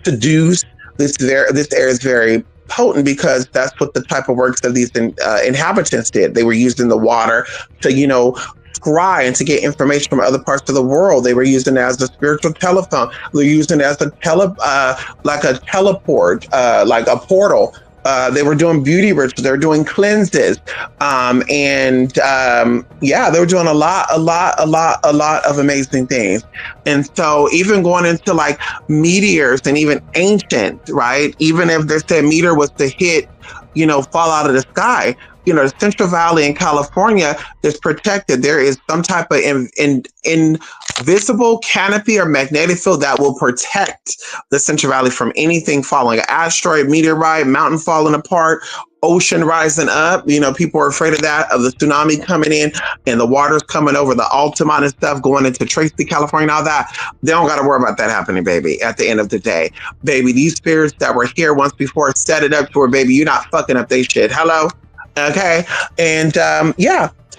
seduce. This area is very potent because that's what the type of works of these inhabitants did. They were using the water to, scry and to get information from other parts of the world. They were using it as a spiritual telephone. They're using it as a teleport, like a portal. They were doing beauty rituals. They were doing cleanses. They were doing a lot of amazing things. And so even going into like meteors and even ancient, right? Even if they said meteor was to hit, fall out of the sky, the Central Valley in California is protected. There is some type of invisible canopy or magnetic field that will protect the Central Valley from anything falling, an asteroid, meteorite, mountain falling apart, ocean rising up. People are afraid of that, of the tsunami coming in and the waters coming over the Altamont and stuff, going into Tracy, California, and all that. They don't got to worry about that happening, baby. At the end of the day, baby, these spirits that were here once before set it up to where, baby, you're not fucking up they shit. Hello? Okay. And so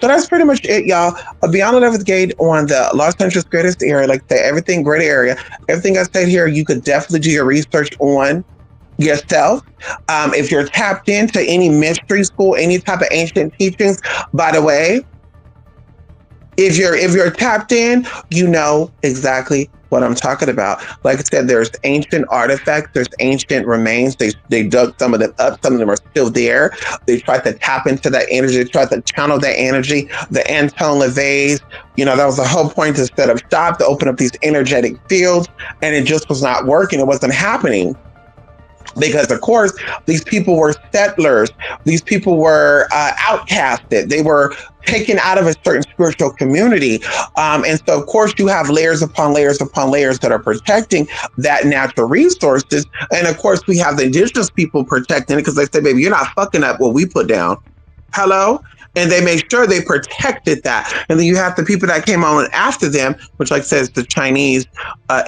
that's pretty much it, y'all. Beyond the 11th Gate on the Los Angeles greatest area, like I say, everything great area. Everything I said here, you could definitely do your research on yourself. If you're tapped into any mystery school, any type of ancient teachings, by the way, if you're tapped in, you know exactly what I'm talking about. Like I said, there's ancient artifacts, there's ancient remains. They dug some of them up, some of them are still there. They tried to tap into that energy, they tried to channel that energy. The Anton LaVey's, that was the whole point, to set up shop, to open up these energetic fields, and it just was not working. It wasn't happening. Because, of course, these people were settlers. These people were outcasted. They were taken out of a certain spiritual community. And so, of course, you have layers upon layers upon layers that are protecting that natural resources. And, of course, we have the indigenous people protecting it because they say, baby, you're not fucking up what we put down. Hello? And they made sure they protected that. And then you have the people that came on after them, which, like I said, is the Chinese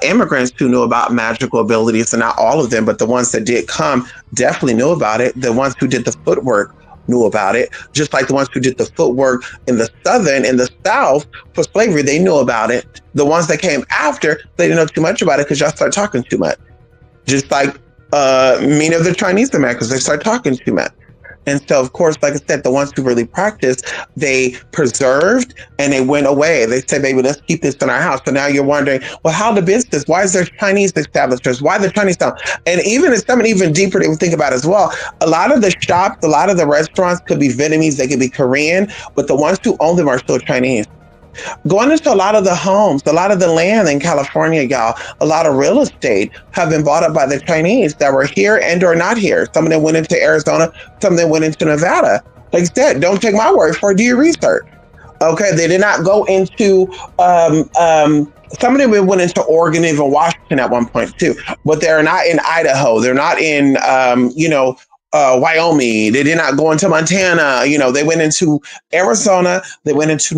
immigrants who knew about magical abilities. And not all of them, but the ones that did come definitely knew about it. The ones who did the footwork knew about it. Just like the ones who did the footwork in the South for slavery, they knew about it. The ones that came after, they didn't know too much about it because y'all start talking too much. Just like many of the Chinese Americans, they start talking too much. And so, of course, like I said, the ones who really practiced, they preserved and they went away. They said, baby, let's keep this in our house. So now you're wondering, well, how the business? Why is there Chinese establishments? Why the Chinese town? And it's something even deeper that we think about as well. A lot of the shops, a lot of the restaurants could be Vietnamese, they could be Korean, but the ones who own them are still Chinese. Going into a lot of the homes, a lot of the land in California, y'all, a lot of real estate have been bought up by the Chinese that were here and or not here. Some of them went into Arizona, some of them went into Nevada. Like I said, don't take my word for it, do your research. Okay, they did not go into some of them went into Oregon, even Washington at one point too, but they're not in Idaho. They're not in Wyoming. They did not go into Montana. They went into Arizona. They went into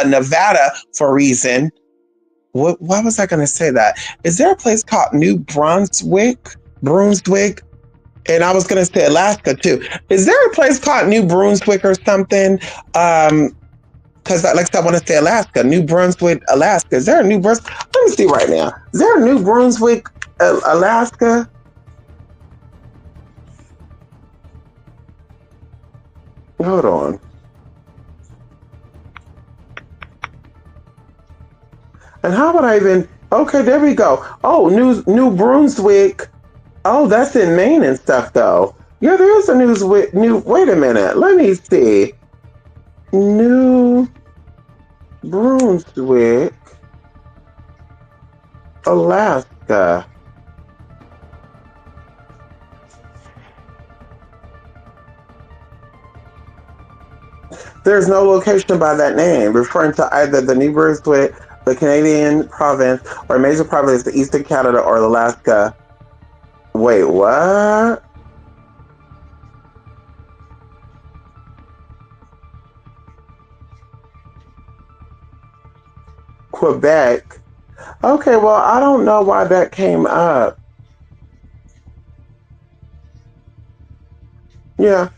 Nevada for a reason. Why was I going to say that? Is there a place called New Brunswick? Brunswick? And I was going to say Alaska too. Is there a place called New Brunswick or something? Because like I said, I want to say Alaska, New Brunswick, Alaska. Is there a New Brunswick? Let me see right now. Is there a New Brunswick, Alaska? Hold on. And how would I even? Okay, there we go. Oh, New Brunswick. Oh, that's in Maine and stuff, though. Yeah, there is a Wait a minute. Let me see. New Brunswick, Alaska. There's no location by that name, referring to either the New Brunswick, the Canadian province, or a major province of Eastern Canada or Alaska. Wait, what? Quebec. Okay, well, I don't know why that came up. Yeah,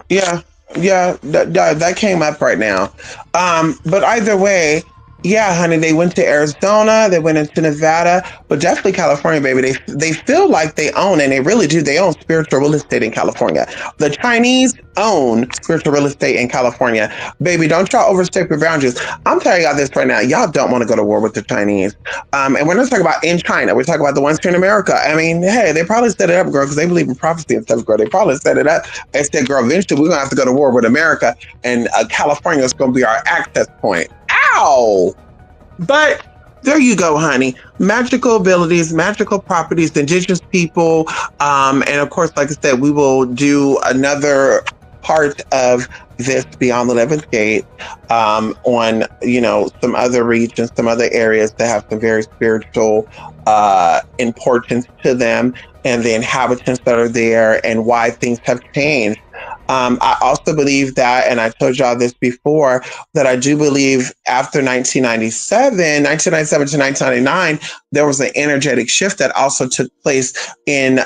yeah, yeah. That came up right now. But either way, yeah, honey, they went to Arizona, they went into Nevada, but definitely California, baby. They feel like they own, and they really do. They own spiritual real estate in California. The Chinese own spiritual real estate in California, baby. Don't y'all overstep your boundaries. I'm telling y'all this right now. Y'all don't want to go to war with the Chinese. And we're not talking about in China. We're talking about the ones here in America. I mean, hey, they probably set it up, girl, because they believe in prophecy and stuff, girl. They probably set it up and said, girl, eventually we're gonna have to go to war with America, and California is gonna be our access point. Ow! But there you go, honey. Magical abilities, magical properties, indigenous people. And of course, like I said, we will do another part of this Beyond the 11th Gate on, some other regions, some other areas that have some very spiritual importance to them, and the inhabitants that are there and why things have changed. I also believe that, and I told y'all this before, that I do believe after 1997 to 1999, there was an energetic shift that also took place in,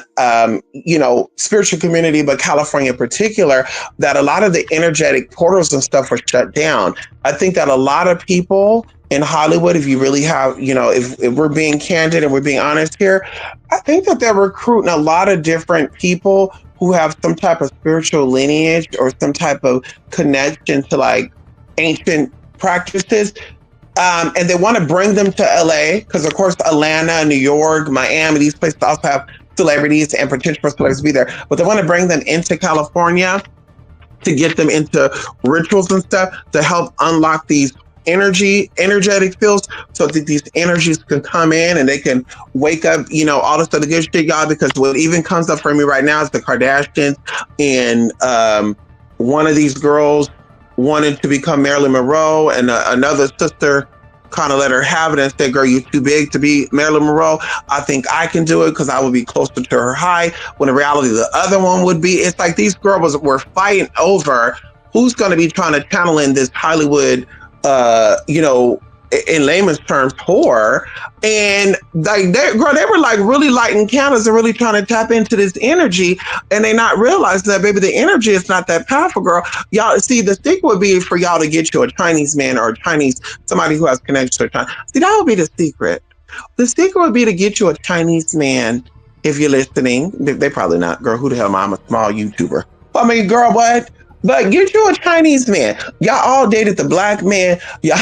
spiritual community, but California in particular, that a lot of the energetic portals and stuff were shut down. I think that a lot of people in Hollywood, if you really have, if we're being candid and we're being honest here, I think that they're recruiting a lot of different people who have some type of spiritual lineage or some type of connection to like ancient practices. And they want to bring them to LA because, of course, Atlanta, New York, Miami, these places also have celebrities and potential celebrities to be there. But they want to bring them into California to get them into rituals and stuff to help unlock these energetic fields, so that these energies can come in and they can wake up, all this other good shit, y'all. Because what even comes up for me right now is the Kardashians, and one of these girls wanted to become Marilyn Monroe, and another sister kind of let her have it and said, girl, you're too big to be Marilyn Monroe. I think I can do it because I will be closer to her height, when in reality the other one would be. It's like these girls were fighting over who's going to be trying to channel in this Hollywood in layman's terms, whore. And like they were like really lighting candles and really trying to tap into this energy, and they not realizing that, baby, the energy is not that powerful, girl. Y'all see, the secret would be for y'all to get you a Chinese man or a Chinese, somebody who has connection to China. See, that would be the secret. The secret would be to get you a Chinese man. If you're listening, they probably not, girl. Who the hell am I? I'm a small YouTuber. I mean, girl, what? But get you a Chinese man. Y'all all dated the black man. Y'all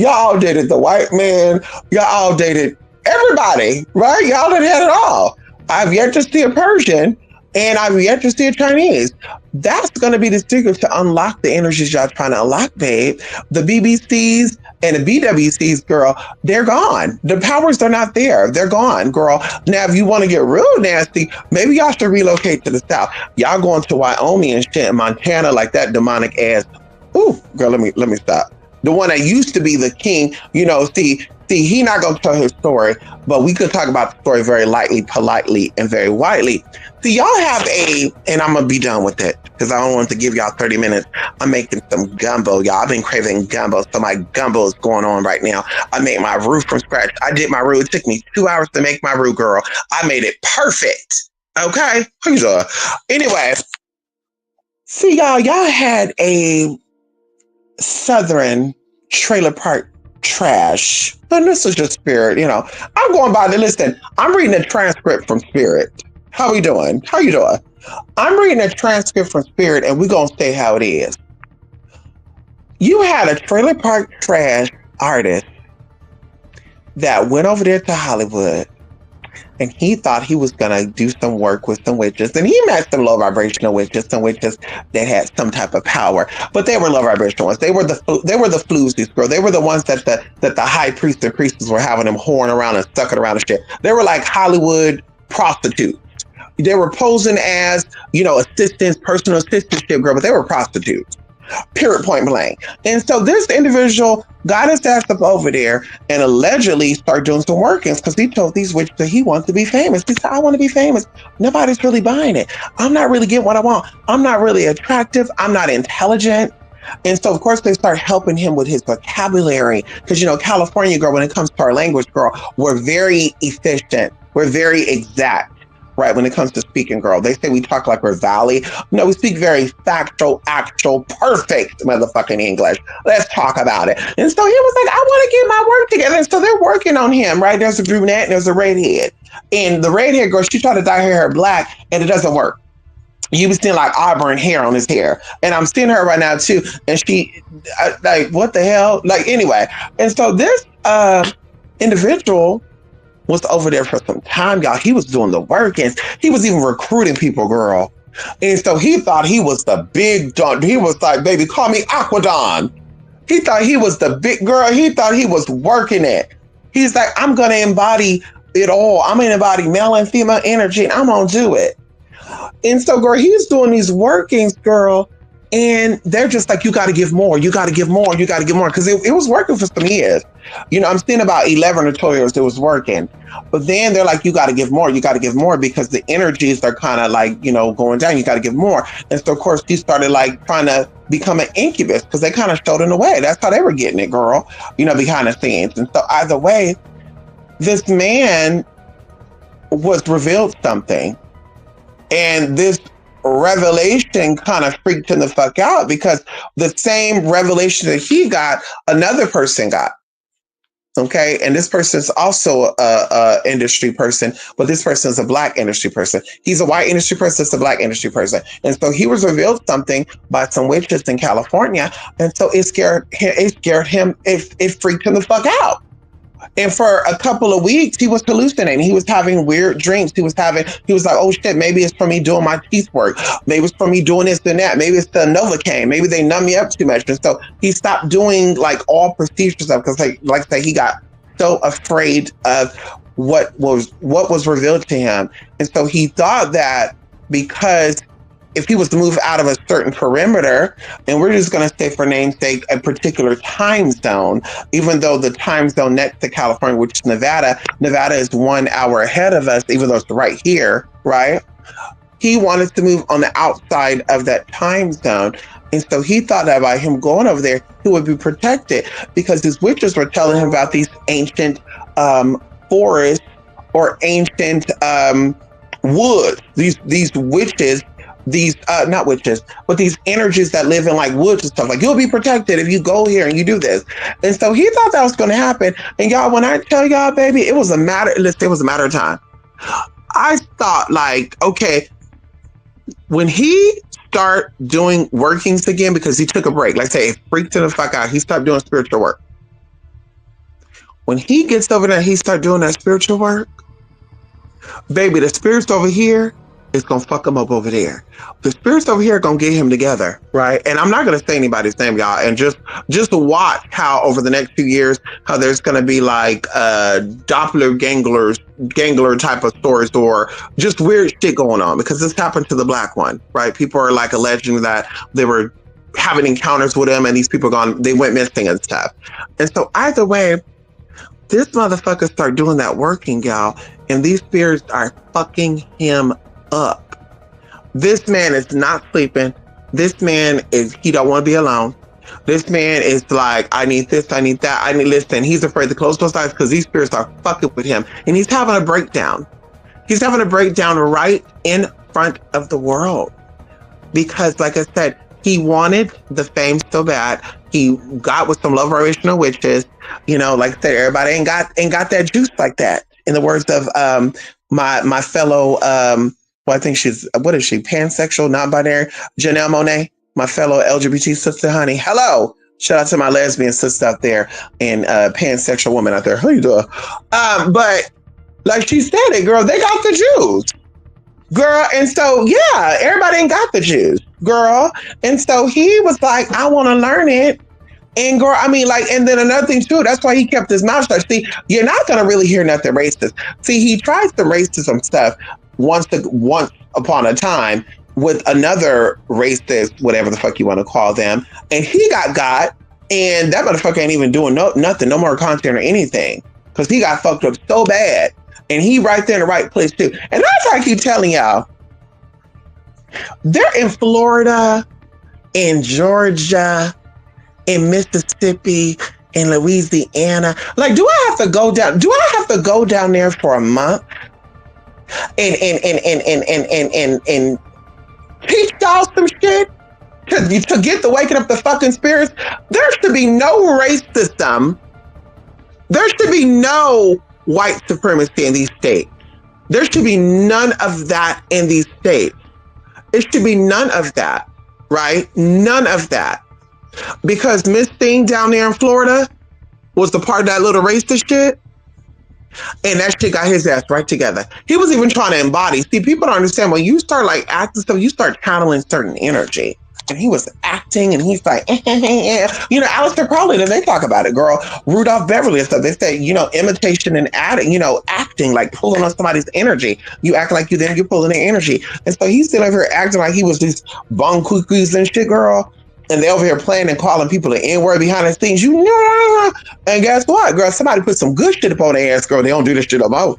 all dated the white man. Y'all all dated everybody, right? Y'all done had it all. I've yet to see a Persian, And I've yet to see a Chinese. That's going to be the secret to unlock the energies y'all trying to unlock, babe. The BBCs and the BWCs, girl, they're gone. The powers are not there. They're gone, girl. Now, if you want to get real nasty, maybe y'all should relocate to the south. Y'all going to Wyoming and shit, and Montana, like that demonic ass. Ooh, girl, let me stop. The one that used to be the king, see, he not gonna tell his story, but we could talk about the story very lightly, politely, and very widely. See, y'all have and I'm gonna be done with it because I don't want to give y'all 30 minutes. I'm making some gumbo, y'all. I've been craving gumbo, so my gumbo is going on right now. I made my roux from scratch. I did my roux. It took me 2 hours to make my roux, girl. I made it perfect. Okay? Anyway, see, y'all had a Southern trailer park trash. And this is just Spirit, I'm going by the listen. I'm reading a transcript from Spirit. How we doing? How you doing? I'm reading a transcript from Spirit, and we're gonna say how it is. You had a trailer park trash artist that went over there to Hollywood, and he thought he was gonna do some work with some witches, and he met some low vibrational witches, some witches that had some type of power, but they were low vibrational ones. They were the floozies, girl. They were the ones that the high priests and priestesses were having them whoring around and sucking around and shit. They were like Hollywood prostitutes. They were posing as, assistants, personal assistantship, girl, but they were prostitutes. Period, point blank. And so this individual got his ass up over there and allegedly started doing some workings because he told these witches that he wanted to be famous. He said, I want to be famous. Nobody's really buying it. I'm not really getting what I want. I'm not really attractive. I'm not intelligent. And so, of course, they start helping him with his vocabulary because, California, girl, when it comes to our language, girl, we're very efficient. We're very exact. Right, when it comes to speaking, girl. They say we talk like we're Valley. No, we speak very factual, actual, perfect motherfucking English. Let's talk about it. And so he was like, I want to get my work together. And so they're working on him, right? There's a brunette and there's a redhead. And the redhead girl, she tried to dye her hair black and it doesn't work. You be seeing like auburn hair on his hair. And I'm seeing her right now too. And she, like, what the hell? Like, anyway. And so this individual was over there for some time, y'all. He was doing the work and he was even recruiting people, girl. And so he thought he was the big don. He was like, baby, call me Aquadon. He thought he was the big girl. He thought he was working it. He's like, I'm going to embody it all. I'm going to embody male and female energy and I'm going to do it. And so, girl, he's doing these workings, girl. And they're just like, you got to give more. You got to give more. You got to give more. Because it was working for some years. I'm seeing about 11 or 12 years it was working. But then they're like, you got to give more. You got to give more because the energies are kind of like, going down. You got to give more. And so, of course, he started like trying to become an incubus because they kind of showed in a way. That's how they were getting it, girl, behind the scenes. And so either way, this man was revealed something. And this revelation kind of freaked him the fuck out because the same revelation that he got, another person got. Okay. And this person's also a industry person, but this person is a black industry person. He's a white industry person. It's a black industry person. And so he was revealed something by some witches in California. And so it scared him. It freaked him the fuck out. And for a couple of weeks, he was hallucinating. He was having weird dreams. He was like, oh shit, maybe it's from me doing my teeth work. Maybe it's from me doing this and that. Maybe it's the Novocaine. Maybe they numb me up too much. And so he stopped doing like all procedure stuff because like I say, he got so afraid of what was revealed to him. And so he thought that because if he was to move out of a certain perimeter, and we're just going to say for namesake, a particular time zone, even though the time zone next to California, which is Nevada is 1 hour ahead of us, even though it's right here, right? He wanted to move on the outside of that time zone. And so he thought that by him going over there, he would be protected because his witches were telling him about these ancient forests or ancient woods, these witches, these not witches, but these energies that live in like woods and stuff. Like, you'll be protected if you go here and you do this. And so he thought that was going to happen. And y'all, when I tell y'all, baby, it was a matter of time. I thought like, okay, when he start doing workings again, because he took a break, like say it freaked him the fuck out. He stopped doing spiritual work. When he gets over there, he start doing that spiritual work. Baby, the spirits over here it's gonna fuck him up over there. The spirits over here are gonna get him together, right? And I'm not gonna say anybody's name, y'all. And just watch how over the next few years, how there's gonna be like Doppelganger type of stories or just weird shit going on, because this happened to the black one, right? People are like alleging that they were having encounters with him, and these people they went missing and stuff. And so either way, this motherfucker start doing that working, y'all, and these spirits are fucking him up. This man is not sleeping. This man he don't want to be alone. This man is like, I need this, I need that, listen, he's afraid to close those eyes because these spirits are fucking with him. And he's having a breakdown. He's having a breakdown right in front of the world. Because like I said, he wanted the fame so bad. He got with some low vibrational witches. You know, like I said, everybody ain't got that juice like that. In the words of my fellow, I think what is she? Pansexual, non-binary, Janelle Monáe, my fellow LGBT sister, honey. Hello. Shout out to my lesbian sister out there and pansexual woman out there. How you doing? But like she said it, girl, they got the Jews. Girl, and so, yeah, everybody ain't got the Jews, girl. And so he was like, I want to learn it. And girl, I mean, like, and then another thing too, that's why he kept his mouth shut. See, you're not going to really hear nothing racist. See, he tried some racism stuff once upon a time with another racist, whatever the fuck you want to call them. And he got, and that motherfucker ain't even doing nothing, no more content or anything. Because he got fucked up so bad. And he right there in the right place too. And that's why I keep telling y'all, they're in Florida, in Georgia, in Mississippi, in Louisiana. Like, do I have to go down there for a month and teach y'all some shit to get the waking up the fucking spirits? There should be no race system. There should be no white supremacy in these states. There should be none of that in these states. It should be none of that, right? None of that. Because Miss Thing down there in Florida was the part of that little racist shit. And that shit got his ass right together. He was even trying to embody. See, people don't understand, when you start like acting stuff, you start channeling certain energy. And he was acting, and he's like, you know, Aleister Crowley, they talk about it, girl. Rudolph Beverly and stuff. They say, you know, imitation and acting, like pulling on somebody's energy. You act like you, then you're pulling their energy. And so he's still over here acting like he was these bong cuckoos and shit, girl. And they over here playing and calling people the N-word behind the scenes. You know, and guess what, girl? Somebody put some good shit up on their ass, girl. They don't do this shit no more.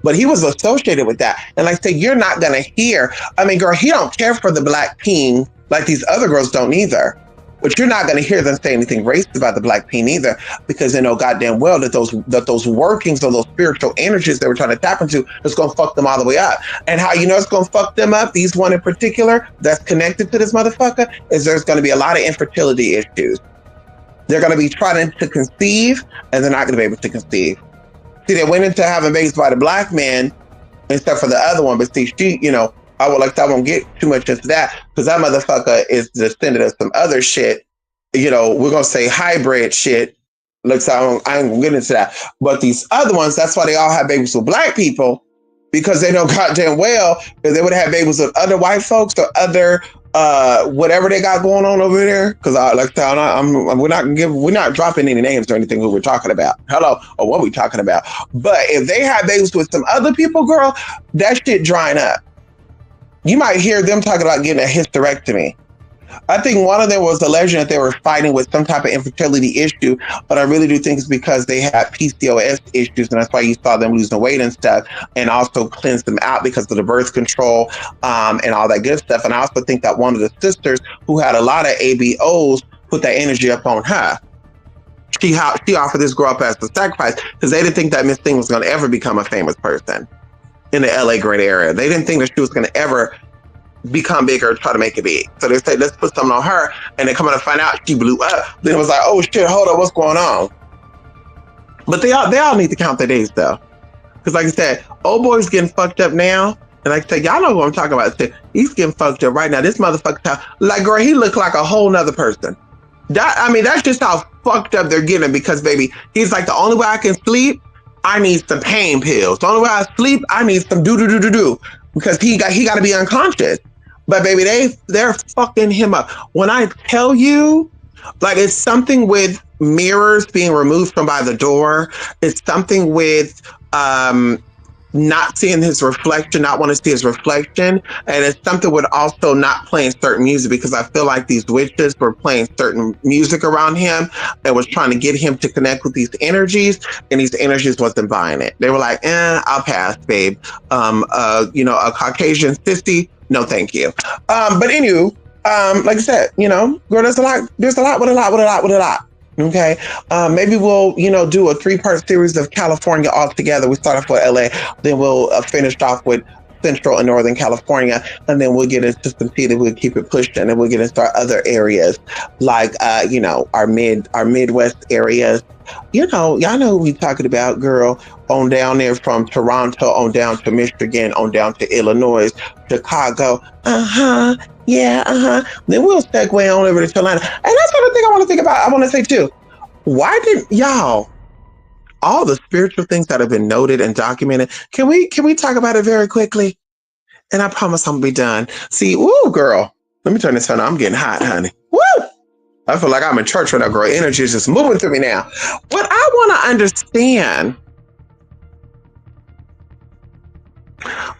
But he was associated with that. And like I said, you're not going to hear. I mean, girl, he don't care for the Black King like these other girls don't either. But you're not going to hear them say anything racist about the Black King either, because they know goddamn well that those workings of those spiritual energies they were trying to tap into is going to fuck them all the way up. And how you know it's going to fuck them up, these one in particular that's connected to this motherfucker, is there's going to be a lot of infertility issues. They're going to be trying to conceive, and they're not going to be able to conceive. See, they went into having babies by the black man except for the other one, but see, she, you know, I won't get too much into that, because that motherfucker is descended of some other shit. You know, we're going to say hybrid shit. Look, so I ain't going to get into that. But these other ones, that's why they all have babies with black people, because they know goddamn well if they would have had babies with other white folks or other whatever they got going on over there. Because we're not dropping any names or anything who we're talking about. Hello, or what we talking about. But if they have babies with some other people, girl, that shit drying up. You might hear them talking about getting a hysterectomy. I think one of them was alleging that they were fighting with some type of infertility issue, but I really do think it's because they had PCOS issues, and that's why you saw them losing weight and stuff, and also cleanse them out because of the birth control and all that good stuff. And I also think that one of the sisters who had a lot of ABOs put that energy up on her. She offered this girl up as a sacrifice because they didn't think that Miss Thing was going to ever become a famous person in the LA great area. They didn't think that she was going to ever become bigger or try to make it big. So they said, let's put something on her. And they come to find out she blew up. Then it was like, oh shit, hold up, what's going on? But they all need to count their days though. Because like I said, old boy's getting fucked up now. And like I said, y'all know what I'm talking about. He's getting fucked up right now. This motherfucker, like, girl, he looked like a whole nother person. That's just how fucked up they're getting, because baby, he's like, the only way I can sleep, I need some pain pills. The only way I sleep, I need some do. because he got to be unconscious. But baby, they're fucking him up. When I tell you, like, it's something with mirrors being removed from by the door. It's something with not seeing his reflection, not want to see his reflection. And it's something with also not playing certain music, because I feel like these witches were playing certain music around him that was trying to get him to connect with these energies, and these energies wasn't buying it. They were like, I'll pass, babe. A Caucasian sissy, no thank you. But anywho, like I said, girl, there's a lot with a lot. Okay. Maybe we'll, do a 3-part series of California all together. We start off with LA, then we'll finish off with Central and Northern California, and then we'll get into some tea that we'll keep it pushed, and then we'll get into our other areas, like, our Midwest areas. Y'all know who we talking about, girl, on down there from Toronto, on down to Michigan, on down to Illinois, Chicago. Yeah. Then we'll segue on over to Carolina. And that's another thing I want to say too. Why did y'all, all the spiritual things that have been noted and documented, can we talk about it very quickly? And I promise I'm gonna be done. See, ooh, girl, let me turn this on. I'm getting hot, honey. Woo! I feel like I'm in church right now, girl. Energy is just moving through me now. What I want to understand,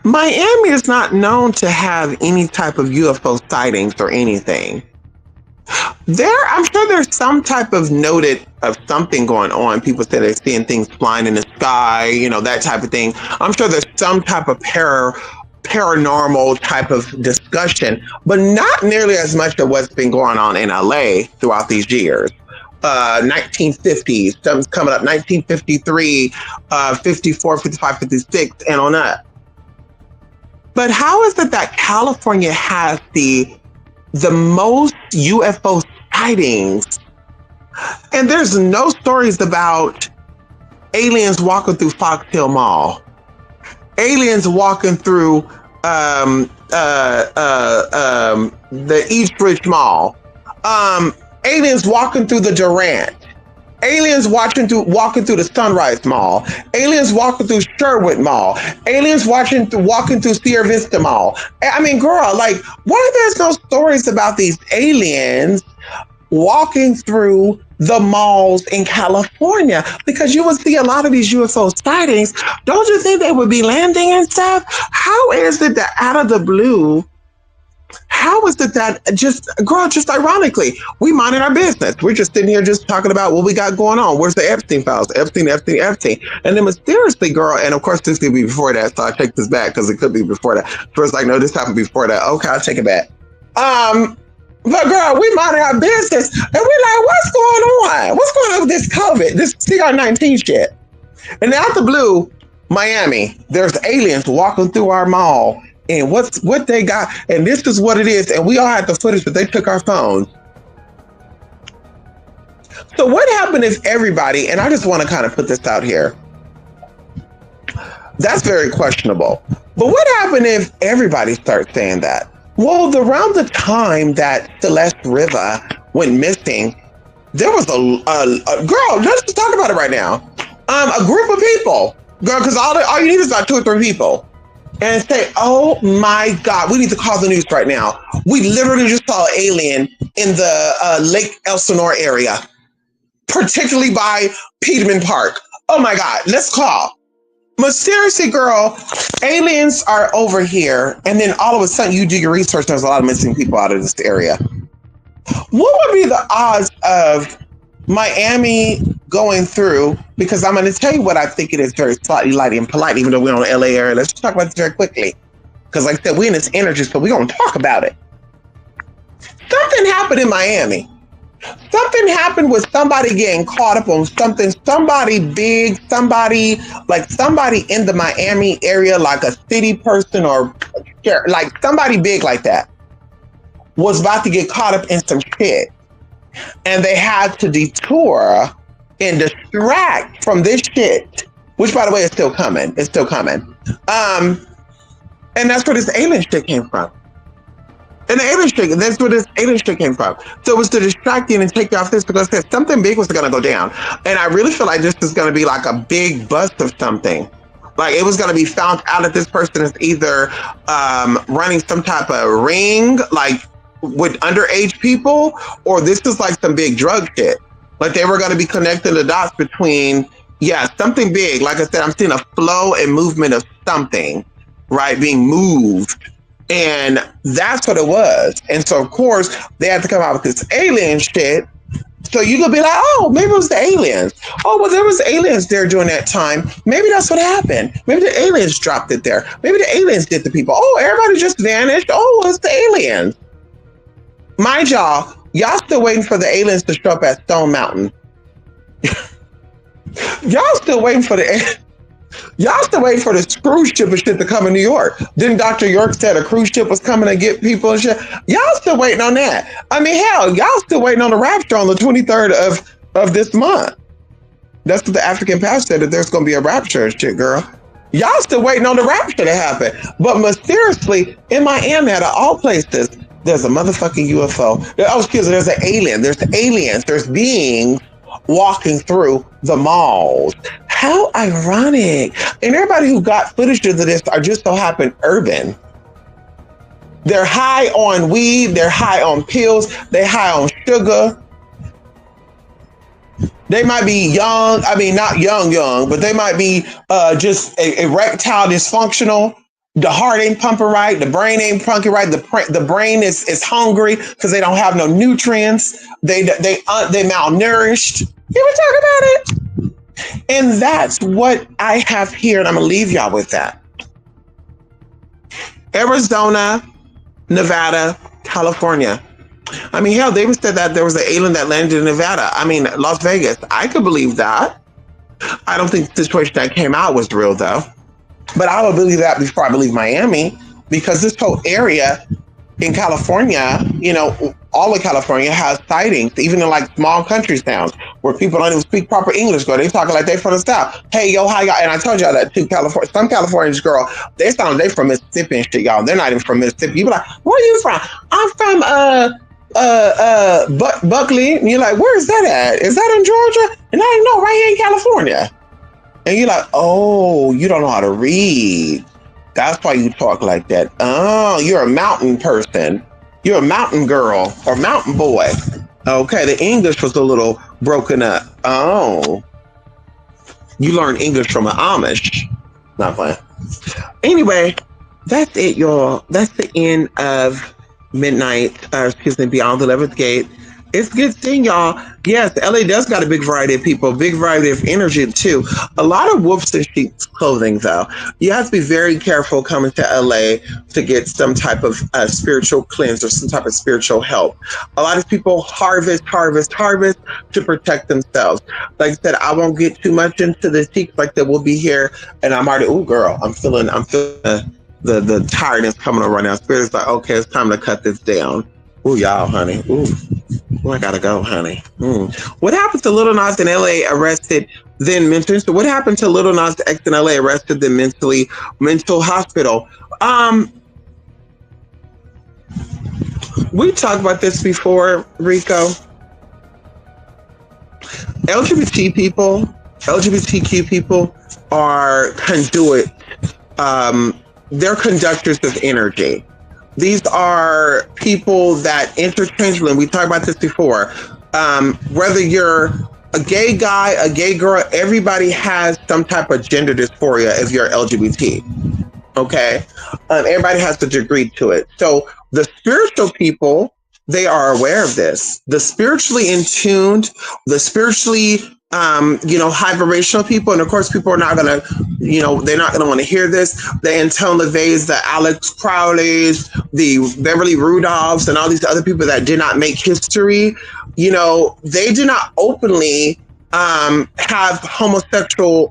Miami is not known to have any type of UFO sightings or anything. I'm sure there's some type of noted of something going on. People say they're seeing things flying in the sky, that type of thing. I'm sure there's some type of paranormal type of discussion, but not nearly as much of what's been going on in LA throughout these years. 1950s, something's coming up, 1953, 54, 55, 56, and on up. But how is it that California has the most UFO sightings, and there's no stories about aliens walking through Fox Hill Mall, aliens walking through the East Ridge Mall, aliens walking through the Durant, aliens walking through the Sunrise Mall, aliens walking through Sherwood Mall, aliens walking through Sierra Vista Mall. I mean, girl, like, why there's no stories about these aliens walking through the malls in California? Because you would see a lot of these UFO sightings. Don't you think they would be landing and stuff? How is it that out of the blue, how is it that just ironically, we minded our business. We're just sitting here just talking about what we got going on. Where's the Epstein files? Epstein. And then mysteriously, girl, and of course this could be before that, so I take this back because it could be before that. First, like, no, this happened before that. Okay, I'll take it back. But girl, we minded our business, and we're like, what's going on? What's going on with this COVID, this CR19 shit? And out the blue, Miami, there's aliens walking through our mall. And what they got, and this is what it is, and we all had the footage, but they took our phones. So what happened if everybody, and I just want to kind of put this out here, that's very questionable. But what happened if everybody starts saying that? Well, around the time that Celeste Riva went missing, there was a girl, let's just talk about it right now. A group of people, girl, because all you need is about 2 or 3 people. And say, oh my God, we need to call the news right now. We literally just saw an alien in the Lake Elsinore area, particularly by Peterman Park. Oh my God, let's call. Mysteriously, girl, aliens are over here. And then all of a sudden you do your research, there's a lot of missing people out of this area. What would be the odds of Miami going through, because I'm going to tell you what I think it is very slightly light and polite, even though we're on the LA area. Let's talk about this very quickly. Because like I said, we're in this energy, so we're going to talk about it. Something happened in Miami. Something happened with somebody getting caught up on something, somebody big, somebody in the Miami area, like a city person or like somebody big like that, was about to get caught up in some shit. And they had to detour and distract from this shit, which, by the way, is still coming. It's still coming. And that's where this alien shit came from. And that's where this alien shit came from. So it was to distract you and take you off this, because something big was going to go down. And I really feel like this is going to be like a big bust of something. Like it was going to be found out that this person is either running some type of ring, like with underage people, or this is like some big drug shit. Like they were going to be connecting the dots between, yeah, something big. Like I said, I'm seeing a flow and movement of something, right, being moved. And that's what it was. And so, of course, they had to come out with this alien shit. So you could be like, oh, maybe it was the aliens. Oh, well, there was aliens there during that time. Maybe that's what happened. Maybe the aliens dropped it there. Maybe the aliens did the people. Oh, everybody just vanished. Oh, it's the aliens. Mind y'all still waiting for the aliens to show up at Stone Mountain. Y'all still waiting for the cruise ship and shit to come in New York. Didn't Dr. York said a cruise ship was coming to get people and shit? Y'all still waiting on that. I mean, hell, y'all still waiting on the rapture on the 23rd of this month. That's what the African pastor said, that there's going to be a rapture and shit, girl. Y'all still waiting on the rapture to happen. But mysteriously, in Miami, out of all places, there's a motherfucking UFO. Oh, excuse me, there's an alien. There's aliens. There's beings walking through the malls. How ironic. And everybody who got footage of this are just so happen urban. They're high on weed, they're high on pills, they're high on sugar. They might be young, I mean, not young, but they might be just erectile dysfunctional. The heart ain't pumping right, the brain ain't pumping right, the brain is hungry because they don't have no nutrients. They malnourished. You ever talk about it? And that's what I have here, and I'm gonna leave y'all with that. Arizona, Nevada, California. I mean, hell, they even said that there was an alien that landed in Nevada. I mean, Las Vegas. I could believe that. I don't think the situation that came out was real, though. But I would believe that before I believe Miami, because this whole area in California, you know, all of California has sightings, even in like small country towns where people don't even speak proper English. Girl, they talking like they from the South. Hey, yo, how y'all? And I told y'all that too. California, some Californians, girl, they sound like they from Mississippi and shit, y'all. They're not even from Mississippi. You be like, where are you from? I'm from Buckley. And you're like, where is that at? Is that in Georgia? And I know, right here in California. And you're like, oh, you don't know how to read. That's why you talk like that. Oh, you're a mountain person. You're a mountain girl or mountain boy. Okay, the English was a little broken up. Oh, you learned English from an Amish. Not playing. Anyway, that's it, y'all. That's the end of Beyond the 11th Gate. It's good seeing y'all. Yes, LA does got a big variety of people, big variety of energy too. A lot of wolves in sheep's clothing, though. You have to be very careful coming to LA to get some type of spiritual cleanse or some type of spiritual help. A lot of people harvest to protect themselves. Like I said, I won't get too much into the cheeks like that. We'll be here, and I'm already. Oh, girl, I'm feeling the tiredness coming on right now. Spirit's like, okay, it's time to cut this down. Ooh, y'all, honey. Ooh, I gotta go, honey. What happened to Lil Nas in LA arrested, then mental? So what happened to Lil Nas X in LA arrested, then mental hospital? We talked about this before, Rico. LGBTQ people are conduit. They're conductors of energy. These are people that interchangeably, and we talked about this before, whether you're a gay guy, a gay girl, everybody has some type of gender dysphoria if you're LGBT, okay? Everybody has to agree to it. So the spiritual people, they are aware of this. The spiritually in tuned, the spiritually high vibrational people, and of course people are not gonna, they're not gonna want to hear this. The Anton LaVey's, the Alex Crowley's, the Beverly Rudolphs, and all these other people that did not make history, they do not openly have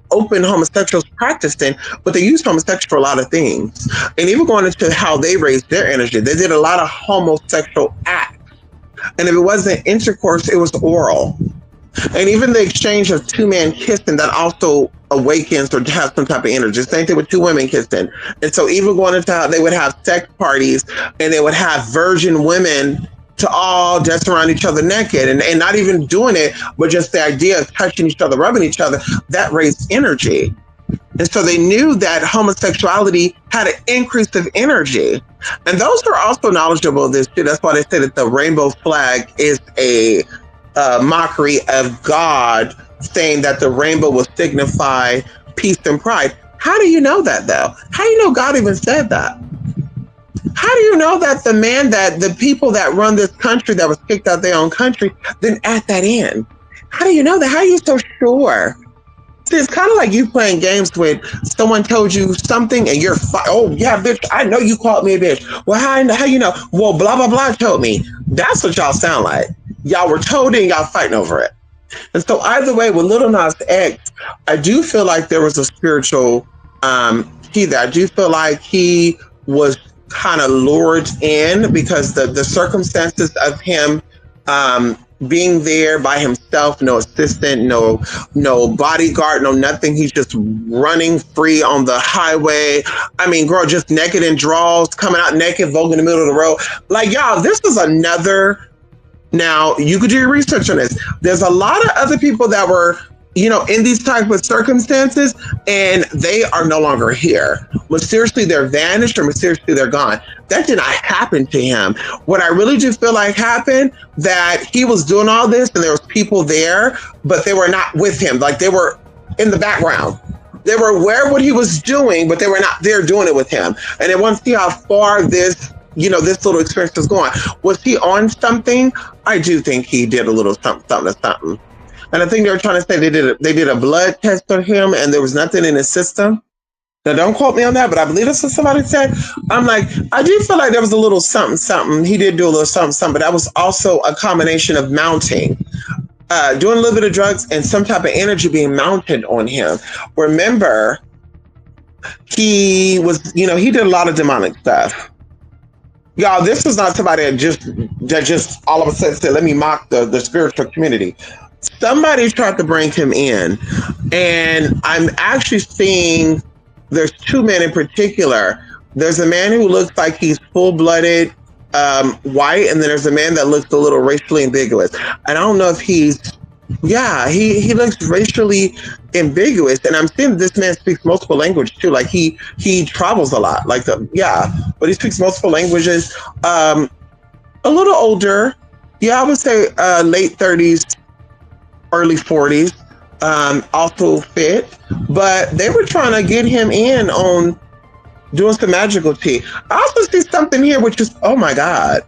open homosexuals practicing, but they use homosexual for a lot of things. And even going into how they raised their energy, they did a lot of homosexual acts. And if it wasn't intercourse, it was oral. And even the exchange of two men kissing, that also awakens or has some type of energy. Same thing with two women kissing. And so even going into how they would have sex parties and they would have virgin women to all dance around each other naked and not even doing it, but just the idea of touching each other, rubbing each other, that raised energy. And so they knew that homosexuality had an increase of energy. And those who are also knowledgeable of this too, that's why they say that the rainbow flag is a mockery of God, saying that the rainbow will signify peace and pride. How do you know that though? How do you know God even said that? How do you know that the people that run this country that was kicked out of their own country, then at that end? How do you know that? How are you so sure? See, it's kind of like you playing games with someone told you something and you're oh yeah, bitch, I know you called me a bitch. Well, how you know? Well, blah blah blah told me. That's what y'all sound like. Y'all were told and y'all fighting over it. And so either way, with Lil Nas X, I do feel like there was a spiritual key there. I do feel like he was kind of lured in because the circumstances of him being there by himself, no assistant, no bodyguard, no nothing. He's just running free on the highway. I mean, girl, just naked in drawers, coming out naked, voguing in the middle of the road. Like, y'all, this is another. Now, you could do your research on this. There's a lot of other people that were, in these type of circumstances, and they are no longer here. Mysteriously, they're vanished, or mysteriously, they're gone. That did not happen to him. What I really do feel like happened, that he was doing all this, and there was people there, but they were not with him. Like, they were in the background. They were aware of what he was doing, but they were not there doing it with him. And they want to see how far this little experience was going. Was he on something? I do think he did a little something. And I think they were trying to say they did a blood test on him and there was nothing in his system. Now, don't quote me on that, but I believe that's what somebody said. I'm like, I do feel like there was a little something. He did do a little something, but that was also a combination of mounting, doing a little bit of drugs and some type of energy being mounted on him. Remember, he was, he did a lot of demonic stuff. Y'all, this was not somebody that just all of a sudden said, let me mock the spiritual community. Somebody tried to bring him in. And I'm actually seeing there's two men in particular. There's a man who looks like he's full-blooded white, and then there's a man that looks a little racially ambiguous. And I don't know if he looks racially ambiguous, and I'm seeing this man speaks multiple languages too. Like he travels a lot. But he speaks multiple languages. A little older, I would say late 30s, early 40s. Also fit, but they were trying to get him in on doing some magical tea. I also see something here, which is, oh my God.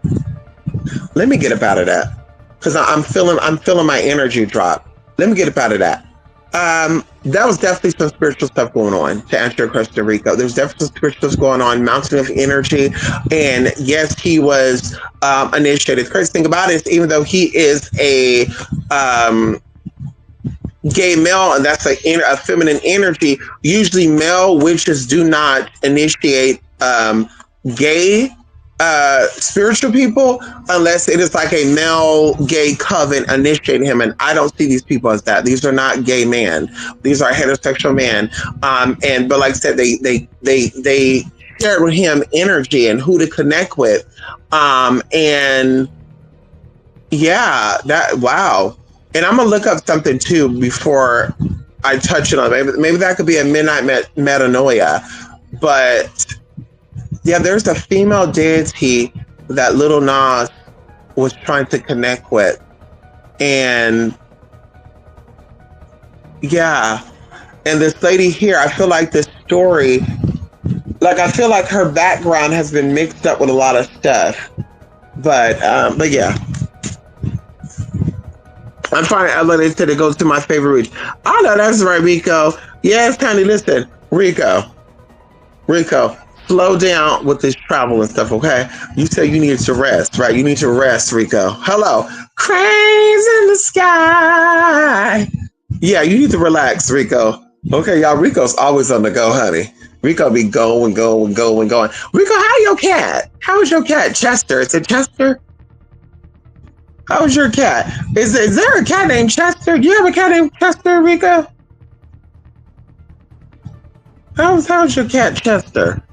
Let me get up out of that. Because I'm feeling my energy drop. Let me get up out of that. That was definitely some spiritual stuff going on, to answer your question, Rico. There's definitely some spiritual stuff going on, mountain of energy. And yes, he was initiated. The crazy thing about it is, even though he is a gay male, and that's a feminine energy, usually male witches do not initiate gay spiritual people unless it is like a male gay coven initiating him, and I don't see these people as that. These are not gay men. These are heterosexual men. But like I said, they shared with him energy and who to connect with. And yeah, wow. And I'm gonna look up something too before I touch it on. Maybe that could be a midnight metanoia, but yeah, there's a female deity that Lil Nas was trying to connect with. And yeah, and this lady here, I feel like this story, I feel like her background has been mixed up with a lot of stuff. But yeah. I'm trying to elevate it till it goes to my favorite reach. Oh no, that's right, Rico. Yes, Connie, listen. Rico, slow down with this travel and stuff, okay? You said you needed to rest, right? You need to rest, Rico. Hello. Cranes in the sky. Yeah, you need to relax, Rico. Okay, y'all, Rico's always on the go, honey. Rico be going. Rico, how your cat? How is your cat? Chester. Is it Chester? How's your cat? Is there a cat named Chester? Do you have a cat named Chester, Rico? How's your cat Chester?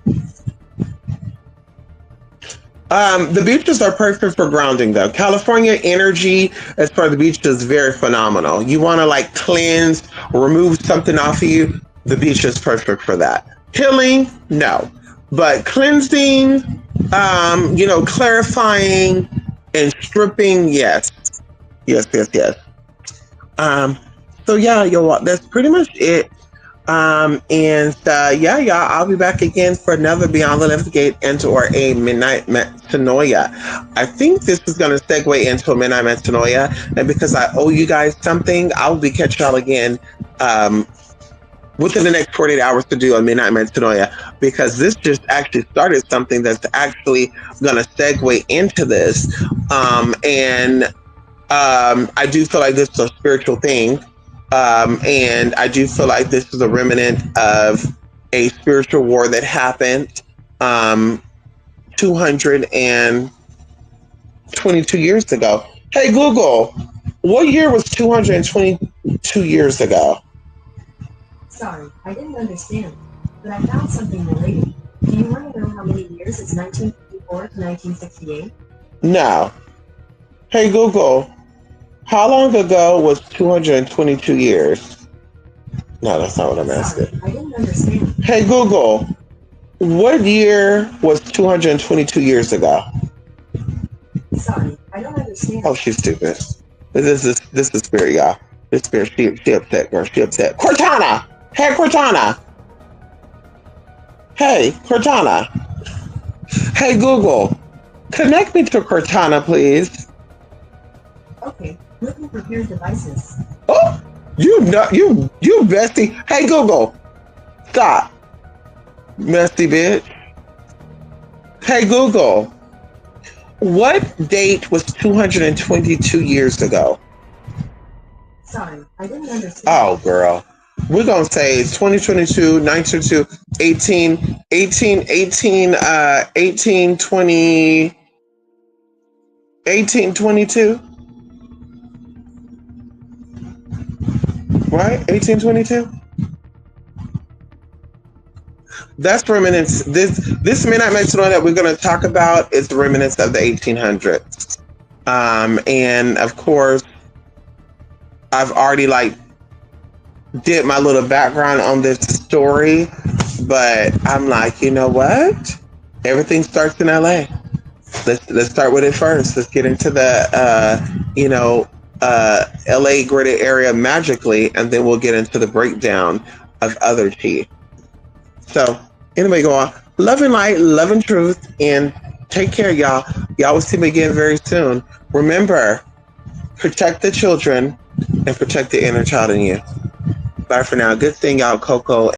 The beaches are perfect for grounding though. California energy as far as the beach is very phenomenal. You want to cleanse, remove something off of you. The beach is perfect for that. Healing, no. But cleansing, clarifying and stripping, yes. Yes, yes, yes. Um, so yeah, that's pretty much it. Yeah, y'all, I'll be back again for another Beyond the Left Gate and or a Midnight Metanoia. I think this is going to segue into a Midnight Metanoia, and because I owe you guys something, I'll be catching y'all again within the next 48 hours to do a Midnight Metanoia, because this just actually started something that's actually going to segue into this. I do feel like this is a spiritual thing. And I do feel like this is a remnant of a spiritual war that happened 222 years ago. Hey, Google, what year was 222 years ago? Sorry, I didn't understand, but I found something related. Do you want to know how many years it's 1954 to 1968? No. Hey, Google, how long ago was 222 years? No, that's not what I'm asking. Sorry, I didn't understand. Hey, Google, what year was 222 years ago? Sorry, I don't understand. Oh, she's stupid. This is Spirit, y'all. This Spirit, she upset, girl. She upset. Cortana! Hey, Cortana! Hey, Cortana! Hey, Google, connect me to Cortana, please. Okay, looking for peer devices. Oh, you bestie. Hey, Google, stop, messy bitch. Hey, Google, what date was 222 years ago? Sorry, I didn't understand. Oh, girl. We're going to say 2022, 1922, 1822. Right? 1822? That's remnants. This Midnight Metanoia that we're going to talk about is the remnants of the 1800s. And of course, I've already did my little background on this story, but I'm like, you know what? Everything starts in LA. Let's start with it first. Let's get into the LA gridded area magically, and then we'll get into the breakdown of other tea. So anyway, go on. Love and light, love and truth, and take care, y'all. Y'all will see me again very soon. Remember, protect the children and protect the inner child in you. Bye for now. Good thing, y'all, Coco.